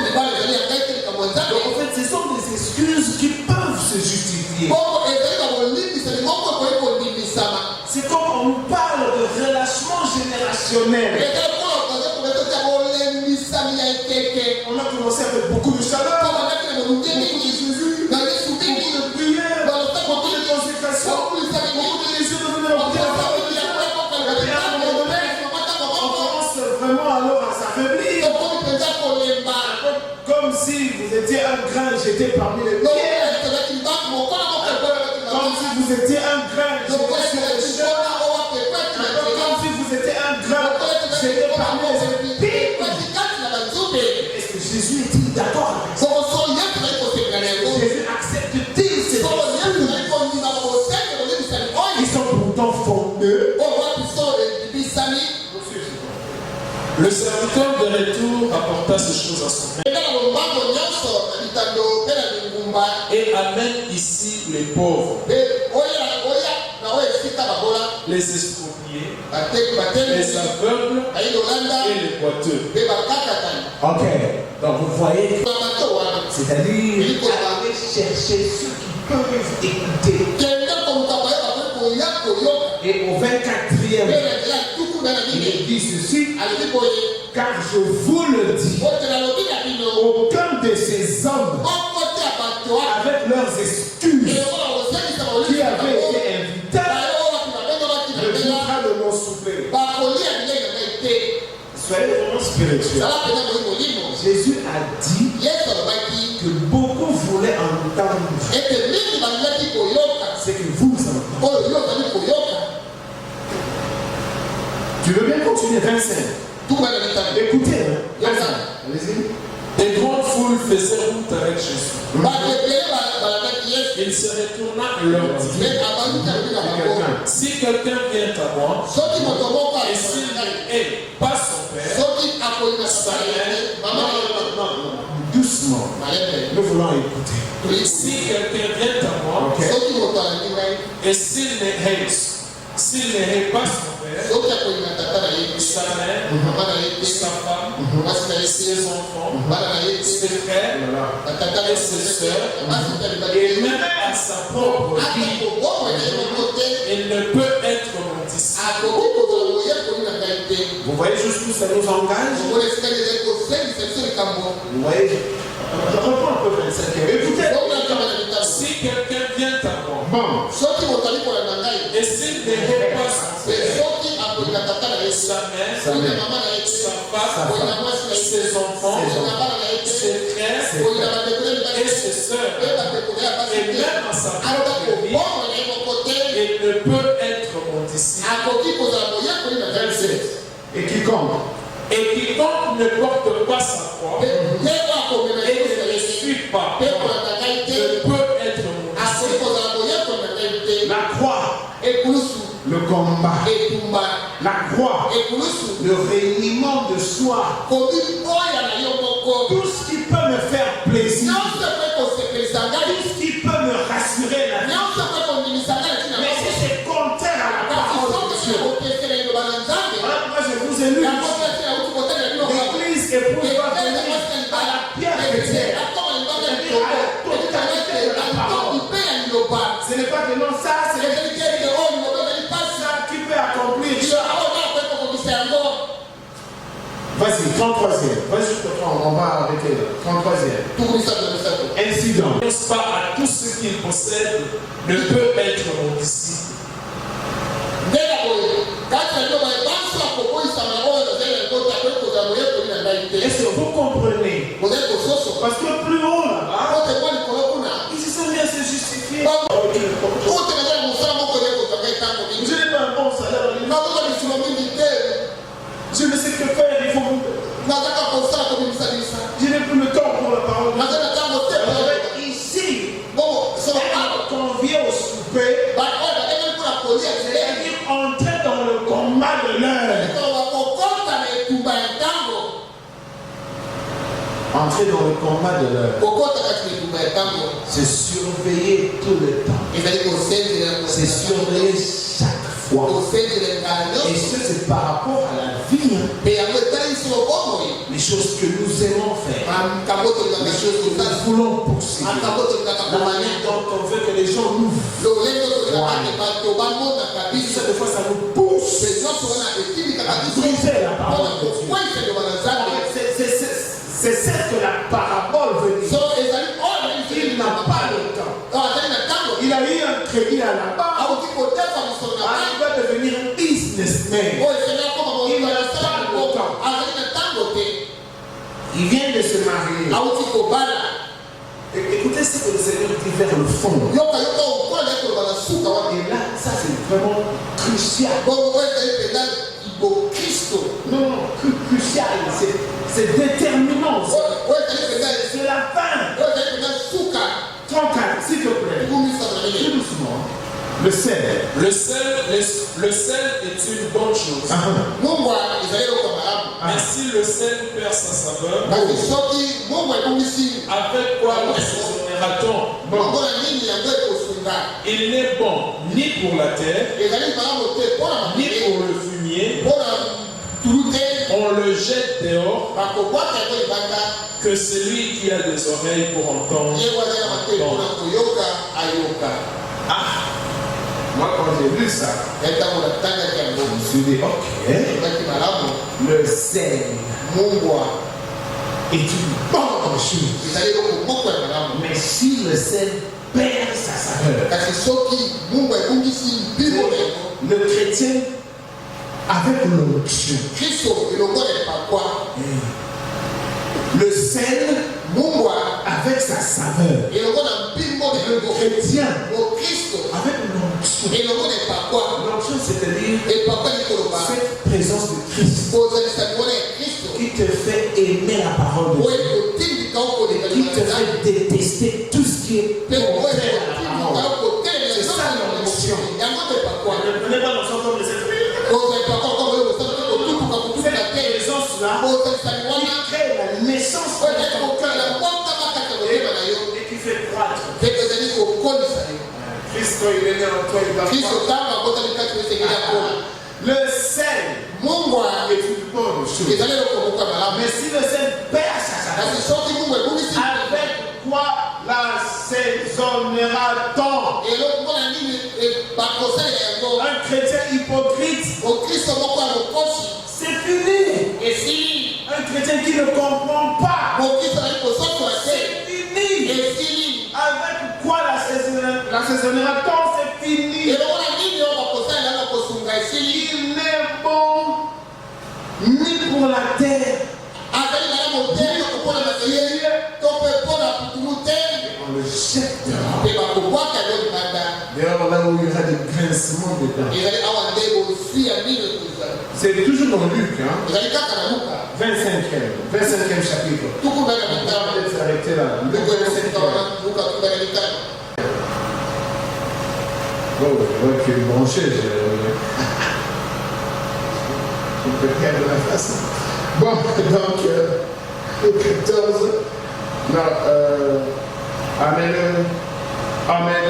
fait, ce sont des excuses qui peuvent se justifier. C'est comme on parle de relâchement générationnel. On a commencé avec beaucoup de chaleur, beaucoup de Jésus, beaucoup de prières, beaucoup de consécration, beaucoup de Jésus de venir au Dieu. Et à un moment donné, on commence vraiment alors à s'affaiblir. Comme si vous étiez un grain jeté parmi les pierres. Comme si vous étiez un grain jeté sur les chemins. Comme si vous étiez un grain jeté parmi les épines. Est-ce que Jésus est-il d'accord avec ça? Jésus accepte-t-il ces excuses? Ils sont pourtant fondés. le serviteur de retour apporta ces choses à son maître et amène ici les pauvres, les estropiés, les aveugles et les boiteux. Ok, donc vous voyez, c'est-à-dire aller chercher ceux qui peuvent écouter. Et au 24e, il dit ceci, car je vous le dis, aucun de ces hommes, avec leurs excuses, qui avaient été invités, ne goûtera de mon souper. Soyez vraiment spirituels. Jésus a dit que beaucoup voulaient entendre ce que vous entendez. Tu veux bien continuer 25? Écoutez, allez-y. Des grandes foules faisaient route avec Jésus. Il se retourna et leur dit, si quelqu'un vient à moi, et s'il n'est pas son père, sa mère, doucement, nous voulons écouter. Si quelqu'un vient à moi, et s'il n'est pas son père, sa mère, sa femme, ses enfants, ses frères et ses sœurs, et même à sa propre vie, il ne peut être mon disciple. Vous voyez jusqu'où ça nous engage? Vous voyez, je reprends un peu 25. Écoutez, si quelqu'un vient à moi, bon, et s'il ne veut pas son père, sa mère, sa femme, ses enfants, ses frères et ses sœurs, et même à sa propre vie, il ne peut être mon disciple. et quiconque ne porte pas sa croix et ne le suit pas ne peut être mon disciple. la croix, le combat, la croix, le réuniment de soi, tout ce qui peut me faire plaisir, tout ce qui peut me rassurer la vie. Mais si c'est contraire à la parole de Dieu, moi je vous ai lu, l'église épouse doit venir à la pierre chrétienne, c'est-à-dire à la totalité de la parole. Ce n'est pas que non, ça c'est ça qui peut accomplir. Vas-y, 33e. Vas-y, je te prends, on va arrêter là. 33e. Incident. Ne pense pas à tout ce qu'il possède, ne peut être mon disciple. Est-ce que vous comprenez? Parce que plus haut là-bas, ils se sont bien se justifier. Je n'ai pas un bon salaire. Je ne sais que faire, il faut vous. Je n'ai plus le temps pour la parole. Ici, quand vient au souper, c'est-à-dire entrer dans le combat de l'heure. Entrer dans le combat de l'heure, c'est surveiller tout le temps. C'est surveiller chaque fois. Et ce, c'est par rapport à la vie. Les choses que nous aimons faire. Les choses que nous voulons poursuivre. La manière dont on veut que les gens nous voient. Cette fois, ça nous pousse à briser la parole de Dieu. C'est ce que la parabole veut dire. Il n'a pas le temps. Il a eu un crédit à la banque. Il va devenir un businessman. Il n'a pas le temps. Il vient de se marier. Écoutez ce que le Seigneur dit vers le fond. Et là, ça c'est vraiment crucial. Non, crucial, c'est déterminant. C'est la fin. 34, s'il te plaît. Tout doucement. Le sel. Le sel est une bonne chose. Mais si le sel perd sa saveur, avec quoi l'assaisonnera-t-on? Il n'est bon ni pour la terre, ni pour le fumier. On le jette dehors. Que celui qui a des oreilles pour entendre. Moi, quand j'ai vu ça, je me suis dit, ok, le sel est une bonne chose. Mais si le sel perd sa saveur, le chrétien avec l'onction, le sel avec sa saveur, le chrétien avec l'onction. L'onction, c'est-à-dire cette présence de Christ qui te fait aimer la parole de Dieu, qui te fait détester tout ce qui est contraire là qui crée la naissance de ton cœur et qui fait croître. Christ, quand il est né en toi, il va croître. Le sel est une bonne chose. Mais si le sel perd sa saveur, avec quoi l'assaisonnera-t-on? Un chrétien hypocrite, c'est fini. Un chrétien qui ne comprend pas, c'est fini. Avec quoi l'assaisonnera-t-on? C'est fini. Il n'est bon ni pour la terre, ni pour le ciel. On le jette dehors. Dehors, là où il y aura des grincements dedans. C'est toujours dans Luc, hein? 25e chapitre. On va peut-être s'arrêter là. Luc 25e. Oh, je vois que tu es branché. Je peux perdre la face. Bon, donc, 14. Non, Amen.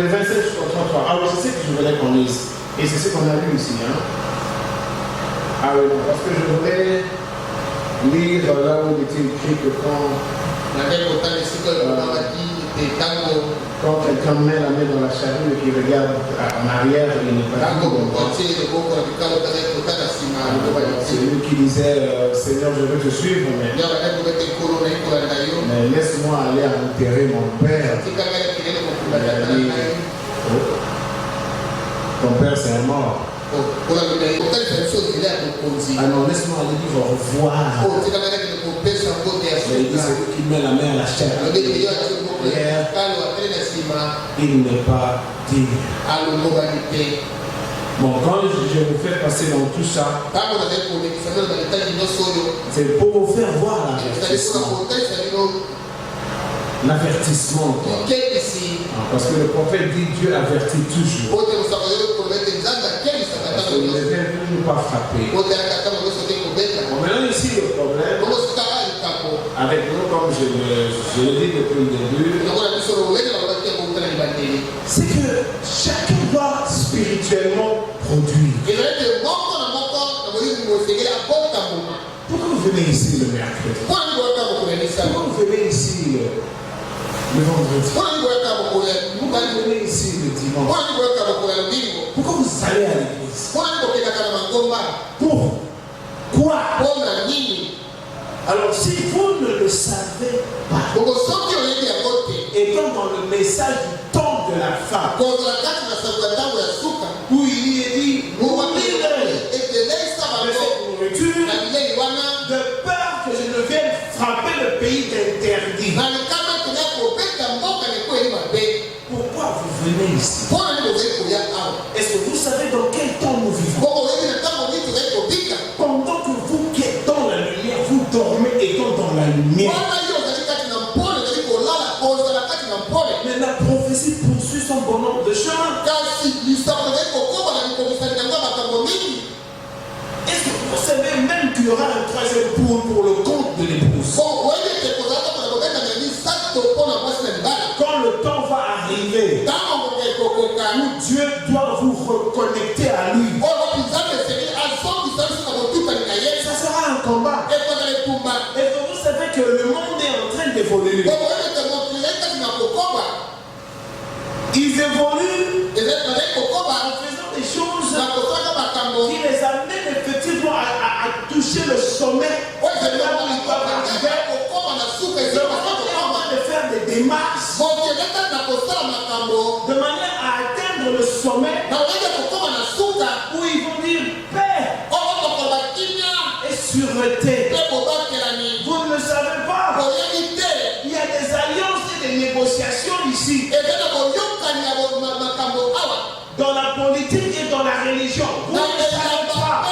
Le 27 jusqu'au 33. Ah oui, c'est ce que je voulais qu'on lise. Et c'est ce qu'on a lu ici. Hein? Ah oui, non, parce que je voulais lire là où il était écrit que quand quelqu'un met la main dans la charrue et qu'il regarde en arrière, il n'est pas c'est lui qui disait Seigneur, je veux te suivre, mais laisse-moi aller enterrer mon père. Il a dit, ton père c'est un mort. Ah non, laisse-moi aller dire au revoir. Il dit c'est lui qui met la main à la chair. Il n'est pas dit. Bon, quand je vous fais passer dans tout ça, c'est pour vous faire voir l'avertissement. Parce que le prophète dit Dieu avertit toujours. Parce qu'il ne vient toujours pas frapper. Bon, maintenant ici le problème, avec nous, comme je le dis depuis le début, c'est que chacun doit spirituellement produire. Pourquoi vous venez ici le mercredi? Pourquoi vous venez ici le vendredi? Pourquoi vous venez ici le dimanche? Pourquoi vous allez à l'église? Pourquoi? Alors si vous ne le savez pas, étant dans le message du temps de la femme, où il y est dit, de peur que je ne vienne frapper le pays d'interdit. Pourquoi vous venez ici? Est-ce que vous savez dans quel temps nous vivons? Pendant que vous qui êtes dans la lumière, vous dormez étant dans la lumière. Mais la prophétie poursuit son bonhomme de chemin. Est-ce que vous savez même qu'il y aura un troisième pour le compte de l'épouse? Quand le temps va arriver, Dieu doit vous reconnecter à lui. Ça sera un combat. Et que vous savez que le monde est en train d'évoluer. Ils évoluent en faisant des choses qui les amènent effectivement à toucher le sommet de là où ils doivent arriver. Le monde est en train de faire des démarches de manière à atteindre le sommet où ils vont dire paix et sûreté. Vous ne le savez pas. Il y a des alliances et des négociations ici. Dans la politique et dans la religion. Vous ne le savez pas.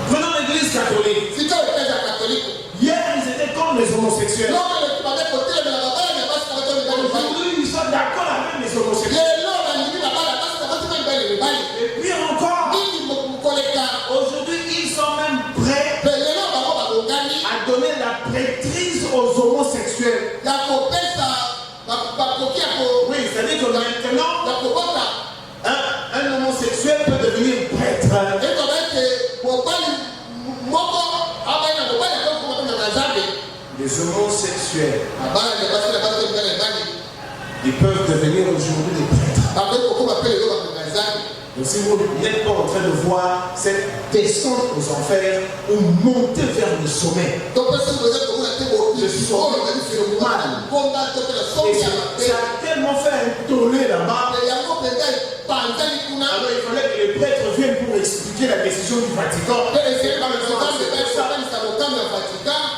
Prenons l'église catholique. Hier, ils étaient comme les homosexuels. Aujourd'hui, ils sont d'accord avec les homosexuels. Et puis encore, aujourd'hui, devenir prêtre, les homosexuels, ils peuvent devenir aujourd'hui des prêtres. Donc si vous n'êtes pas en train de voir cette descente aux enfers ou monter vers le sommet, le mal. Et ça a tellement fait un tollé là-bas. Alors il fallait que les prêtres viennent pour expliquer la décision du Vatican.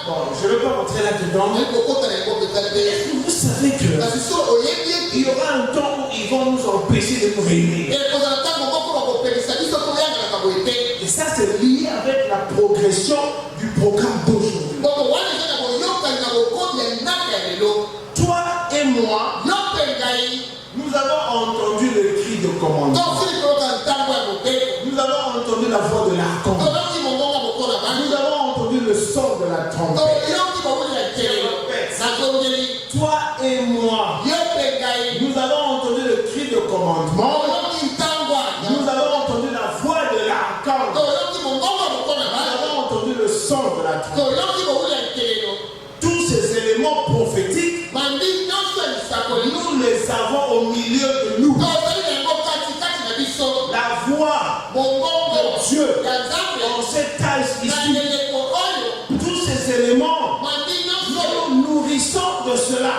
Bon, je ne vais pas rentrer là-dedans. Est-ce que vous savez qu'il y aura un temps où ils vont nous empêcher de nous réunir? Et ça, c'est lié avec la progression du programme d'aujourd'hui. Toi et moi, nous avons entendu le cri de commandement. Nous avons entendu la voix de l'archange. Nous avons entendu le son de la trompette. Toi et moi, nous avons entendu le cri de commandement. Nous avons entendu la voix de l'archange. Nous avons entendu le son de la trompette. Tous ces éléments prophétiques, nous les avons au milieu de nous. La voix de Dieu en cet âge ici, tous ces éléments, nous nous nourrissons de cela.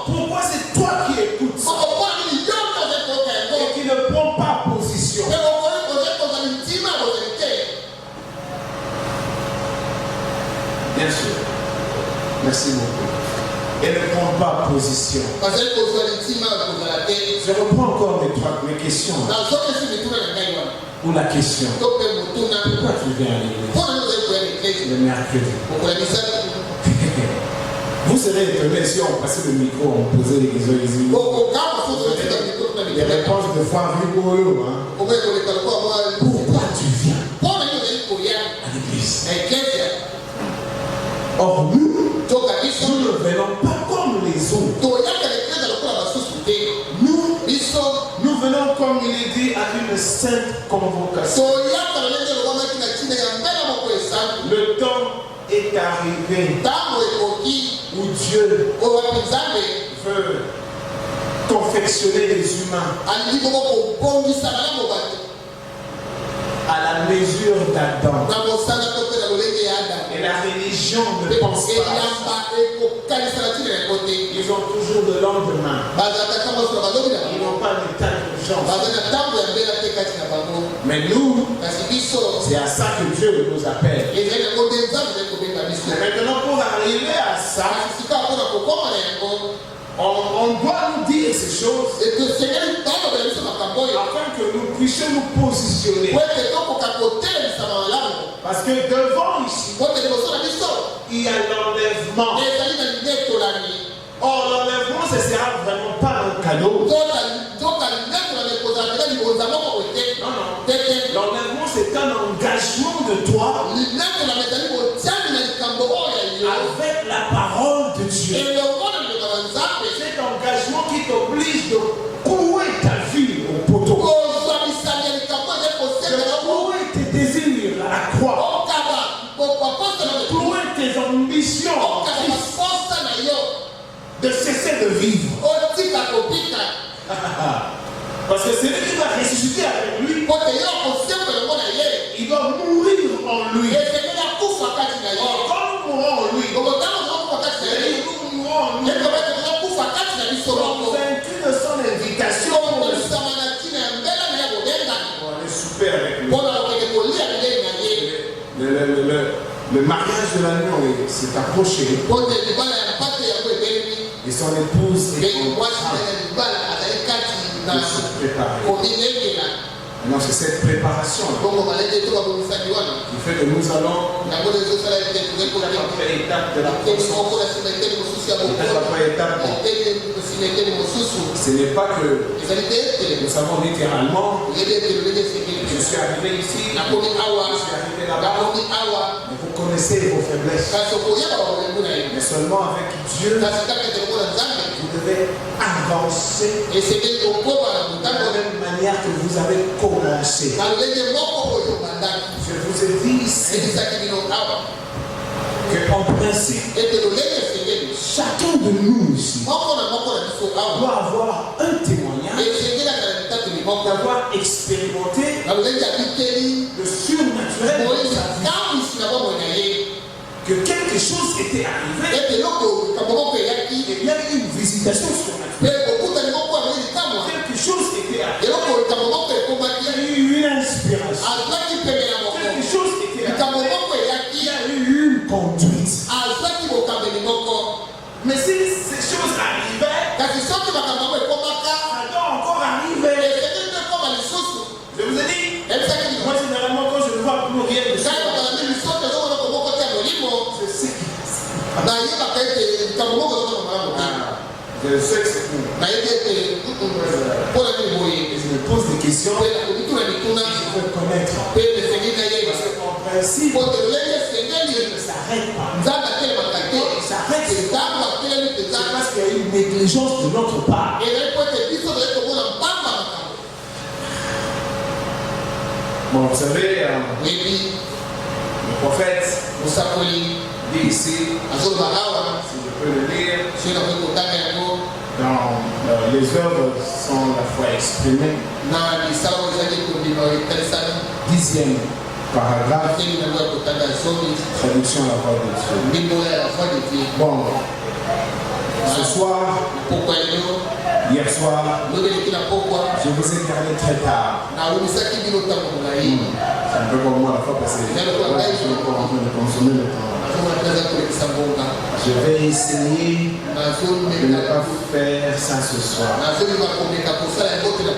Pourquoi c'est toi qui écoutes ça et qui ne prends pas position? Bien sûr. Merci beaucoup. Et ne prends pas position. Je reprends encore mes questions. Ou la question. Pourquoi tu viens à l'église le mercredi? Vous serez étonnés si on passait le micro, on posait des questions. Les réponses de fois rigolo. Pourquoi tu viens à l'église? Or nous ne venons pas comme les autres. Nous venons comme il est dit à une sainte convocation. Le temps est arrivé où Dieu veut confectionner les humains à la mesure d'Adam. Et la religion ne pense pas. Ils ont toujours le lendemain. Ils n'ont pas d'état d'urgence. Mais nous, c'est à ça que Dieu nous appelle. Et maintenant, pour arriver à ça, on doit nous dire ces choses afin que nous puissions nous positionner. Parce que devant ici, il y a l'enlèvement. Or, l'enlèvement, ce ne sera vraiment pas un cadeau. Non. L'enlèvement, c'est un engagement de toi avec la parole de Dieu. Cet engagement qui t'oblige de couer ta vie au poteau. De couer tes désirs à la croix. De couer tes ambitions en Christ. De cesser de vivre. Parce que celui qui va ressusciter avec lui, il doit mourir en lui. Or, quand nous mourons en lui, nous mourons en lui. On nous inclut de son invitation pour aller souper avec lui. Le mariage de l'agneau s'est approché. Et son épouse est en train de se préparer. Maintenant, c'est cette préparation qui fait que nous allons après étape de la croissance, étape après étape. Ce n'est pas que nous savons littéralement, je suis arrivé ici, je suis arrivé là-bas, mais vous connaissez vos faiblesses. Mais seulement avec Dieu, vous devez avancer de la même manière que vous avez commencé. Je vous ai dit ici qu'en principe, chacun de nous ici doit avoir un témoignage d'avoir expérimenté le surnaturel de sa vie. Que quelque chose était arrivé et il y a eu une visitation surnaturelle. Quelque chose était arrivé. Il y a eu une inspiration. Quelque chose était arrivé. Il y a eu une conduite. Mais si ces choses arrivaient, ça doit encore arriver. Je vous ai dit, moi généralement quand je ne vois plus rien de ça, je sais qu'il je sais que c'est pour. Et je me pose des questions. Je veux connaître. Parce qu'en principe, Dieu ne s'arrête pas. Il s'arrête. C'est parce qu'il y a une négligence de notre part. Bon, vous savez, le prophète dit ici, si je peux le lire, dans les œuvres sont la foi exprimée. 10e paragraphe, traduction à la voix de Dieu. Bon, ce soir, hier soir, je vous ai gardé très tard. C'est un peu comme moi la fois passée. Je suis encore en train de consommer le temps. Je vais essayer de ne pas faire ça ce soir.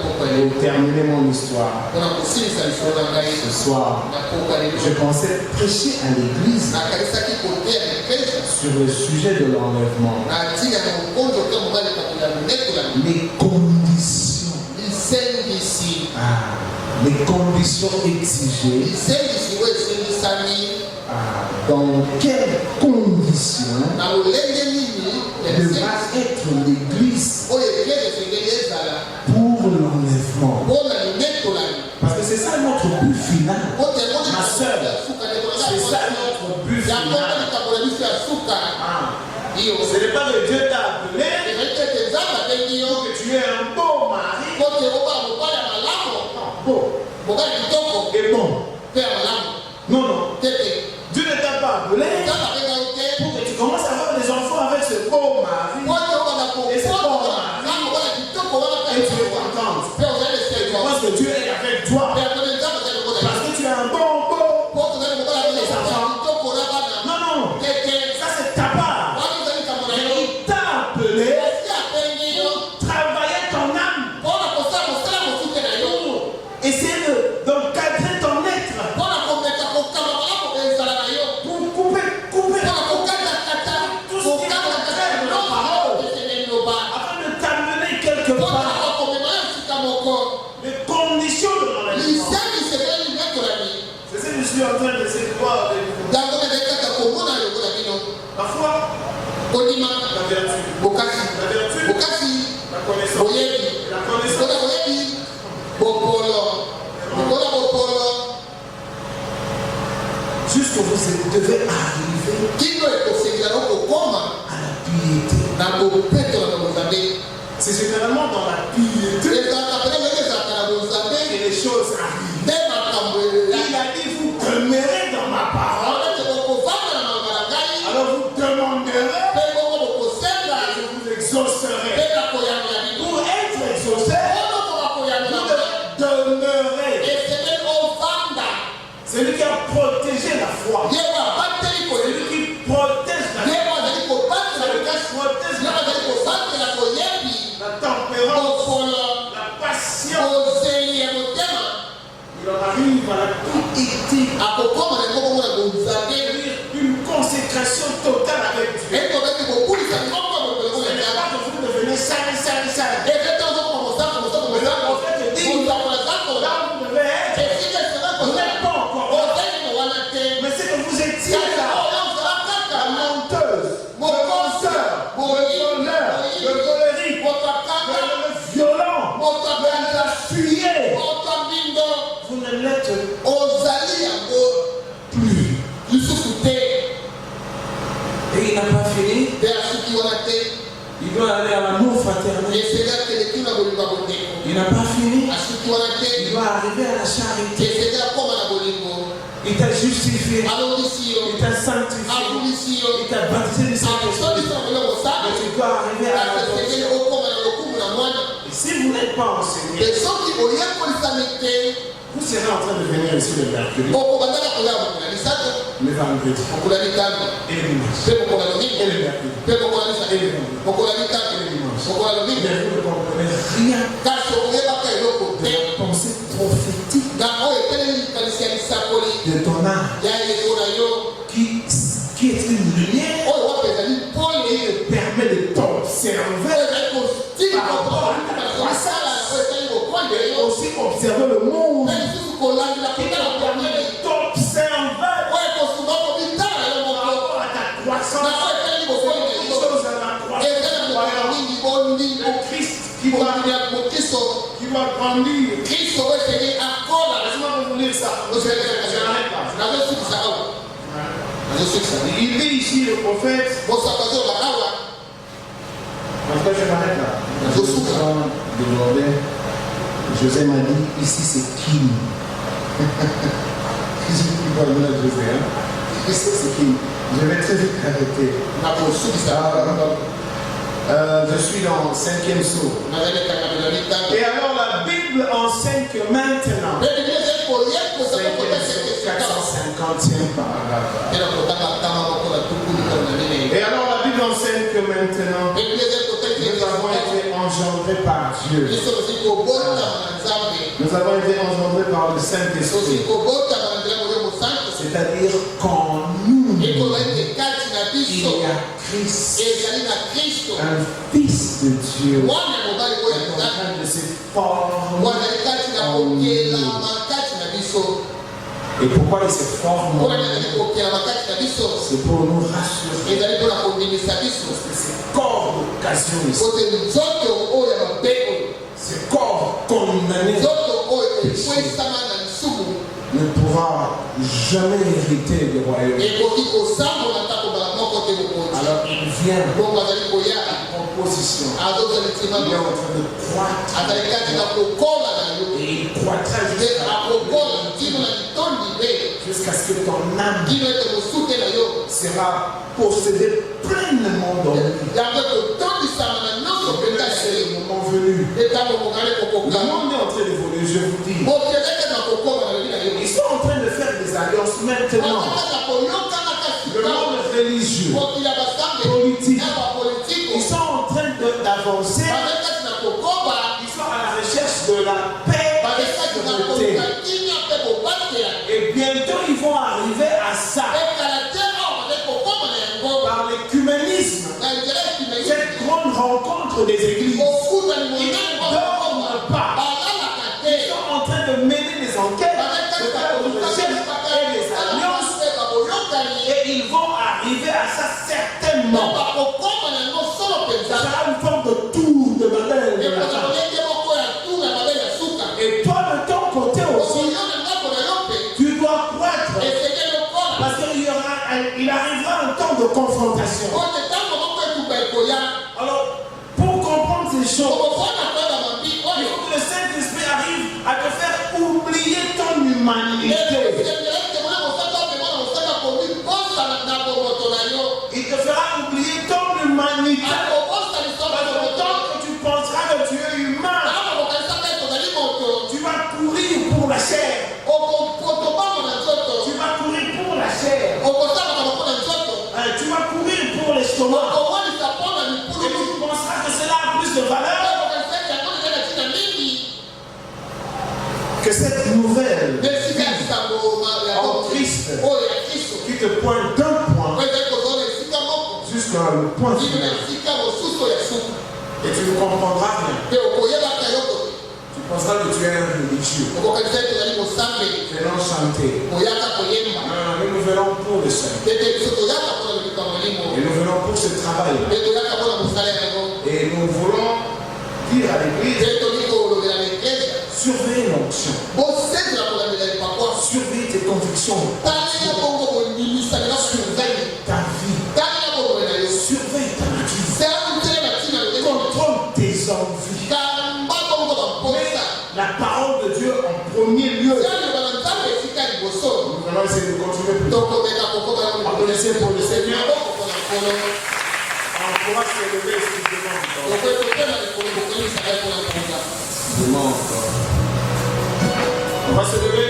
Pour terminer mon histoire. Ce soir, je pensais prêcher à l'église sur le sujet de l'enlèvement. Les conditions. Les conditions exigées. Dans quelles conditions devra être l'église pour l'enlèvement? Parce que c'est ça notre but final. Ma soeur, c'est ça notre but final. Ce n'est pas que Dieu t'a appelé pour que tu aies un beau mari. Et bon. Non, non. Dieu ne t'a pas appelé pour que tu commences à avoir des enfants avec ce beau mari. Et ce beau mari, et tu es contente. Tu penses que Dieu est avec toi. Parce que tu as un bon beau. Les enfants. Non, non. Ça c'est ta part. Mais il t'a appelé pour travailler ton âme. Pour essayer d'encadrer ton être. Pour couper tout ce qui est contraire de la parole. Afin de t'amener quelque part. Les conditions de l'enlèvement. C'est ce que je suis en train d'essayer de voir avec vous. La foi, la vertu, la connaissance. Jusqu'où vous devez arriver à la piété. C'est généralement dans la piété que les choses arrivent. Il a dit, vous demeurez dans ma parole. Alors vous demanderez, je vous exaucerai. Pour être exaucé, vous devez demeurer. C'est lui qui a protégé la foi. C'est lui qui protège la foi. La tempérance, la patience. Il en arrive à la toute éthique. Une consécration totale avec Dieu. Ce n'est pas que vous devenez sale. Là vous devez être. Vous n'êtes pas encore là. Mais c'est que vous étiez là. La menteuse, le penseur, le voleur, le colérique. vous ne l'êtes plus. Et il n'a pas fini. Il doit aller à l'amour fraternel. Il n'a pas fini. Il doit arriver à la charité. Il t'a justifié. Il t'a sanctifié. Il t'a baptisé du Saint-Esprit. Mais tu dois arriver à l'adoption. Et si vous n'êtes pas enseigné, vous serez en train de venir ici le mercredi, le vendredi, et le dimanche, et le mercredi, et le vendredi, et le dimanche. Mais vous ne comprenez rien de la pensée prophétique de ton âme qui est une lumière qui permet de t'observer par rapport à ta croissance et aussi observer le monde qui te permet de t'observer par rapport à ta croissance. Le Christ qui va grandir. Laisse-moi vous lire ça. Je n'arrête pas. Il dit ici le prophète. En tout cas, je m'arrête là. José m'a dit, ici c'est Kim. Je dis, ici c'est Kim. Je vais très vite arrêter. Je suis dans le 5e saut. Et alors la Bible enseigne que maintenant, 450e paragraphe. Et alors la Bible enseigne que maintenant, nous avons été engendrés par Dieu. Nous avons été engendrés par le Saint-Esprit. C'est-à-dire qu'en nous, il y a Christ, un Fils de Dieu, est en train de se former en nous. Et pourquoi il se forme? C'est pour nous rassurer. C'est corps d'occasion ici. Ce corps condamné ne pourra jamais hériter du royaume. Alors il vient en proposition. Il est en train de croître. Et il croîtra jusqu'à ce que ton âme sera possédée pleinement dans lui. C'est le moment venu. Le monde est en train d'évoluer, je vous dis. Ils sont en train de faire des alliances maintenant. Le monde religieux, politique, ils sont en train d'avancer. Ils sont à la recherche de la paix et de la sécurité. Et bientôt ils vont arriver à ça. Par l'écuménisme, cette grande rencontre des églises. Ils ne dorment pas. Ils sont en train de mener des enquêtes, de faire des recherches et des alliances. Et ils vont arriver à ça certainement. Ça sera une forme de tour de Babel. Et toi de ton côté aussi, tu dois croître. Parce qu'il arrivera un temps de confrontation. Alors, pour comprendre ces choses, il faut que le Saint-Esprit arrive à te faire oublier ton humanité. Il te fera oublier ton humanité. Parce que tant que tu penseras que tu es humain, tu vas courir pour la chair. Tu vas courir pour la chair. Tu vas courir pour l'estomac. Et tu penseras que cela a plus de valeur que cette nouvelle en Christ qui te pointe d'un point jusqu'à le point final. Et tu ne comprendras rien. Tu penseras que tu es un religieux. Venons chanter. Nous venons pour le Seigneur. Et nous venons pour ce travail. Et nous voulons dire à l'Église, surveillez l'onction. conviction. Surveille ta vie. Surveille ta vie. Contrôle tes envies. Mets la parole de Dieu en premier lieu. Nous allons essayer de continuer plus. Applaudissez pour le Seigneur. On pourra se lever exclusivement. On va se lever. On va se lever.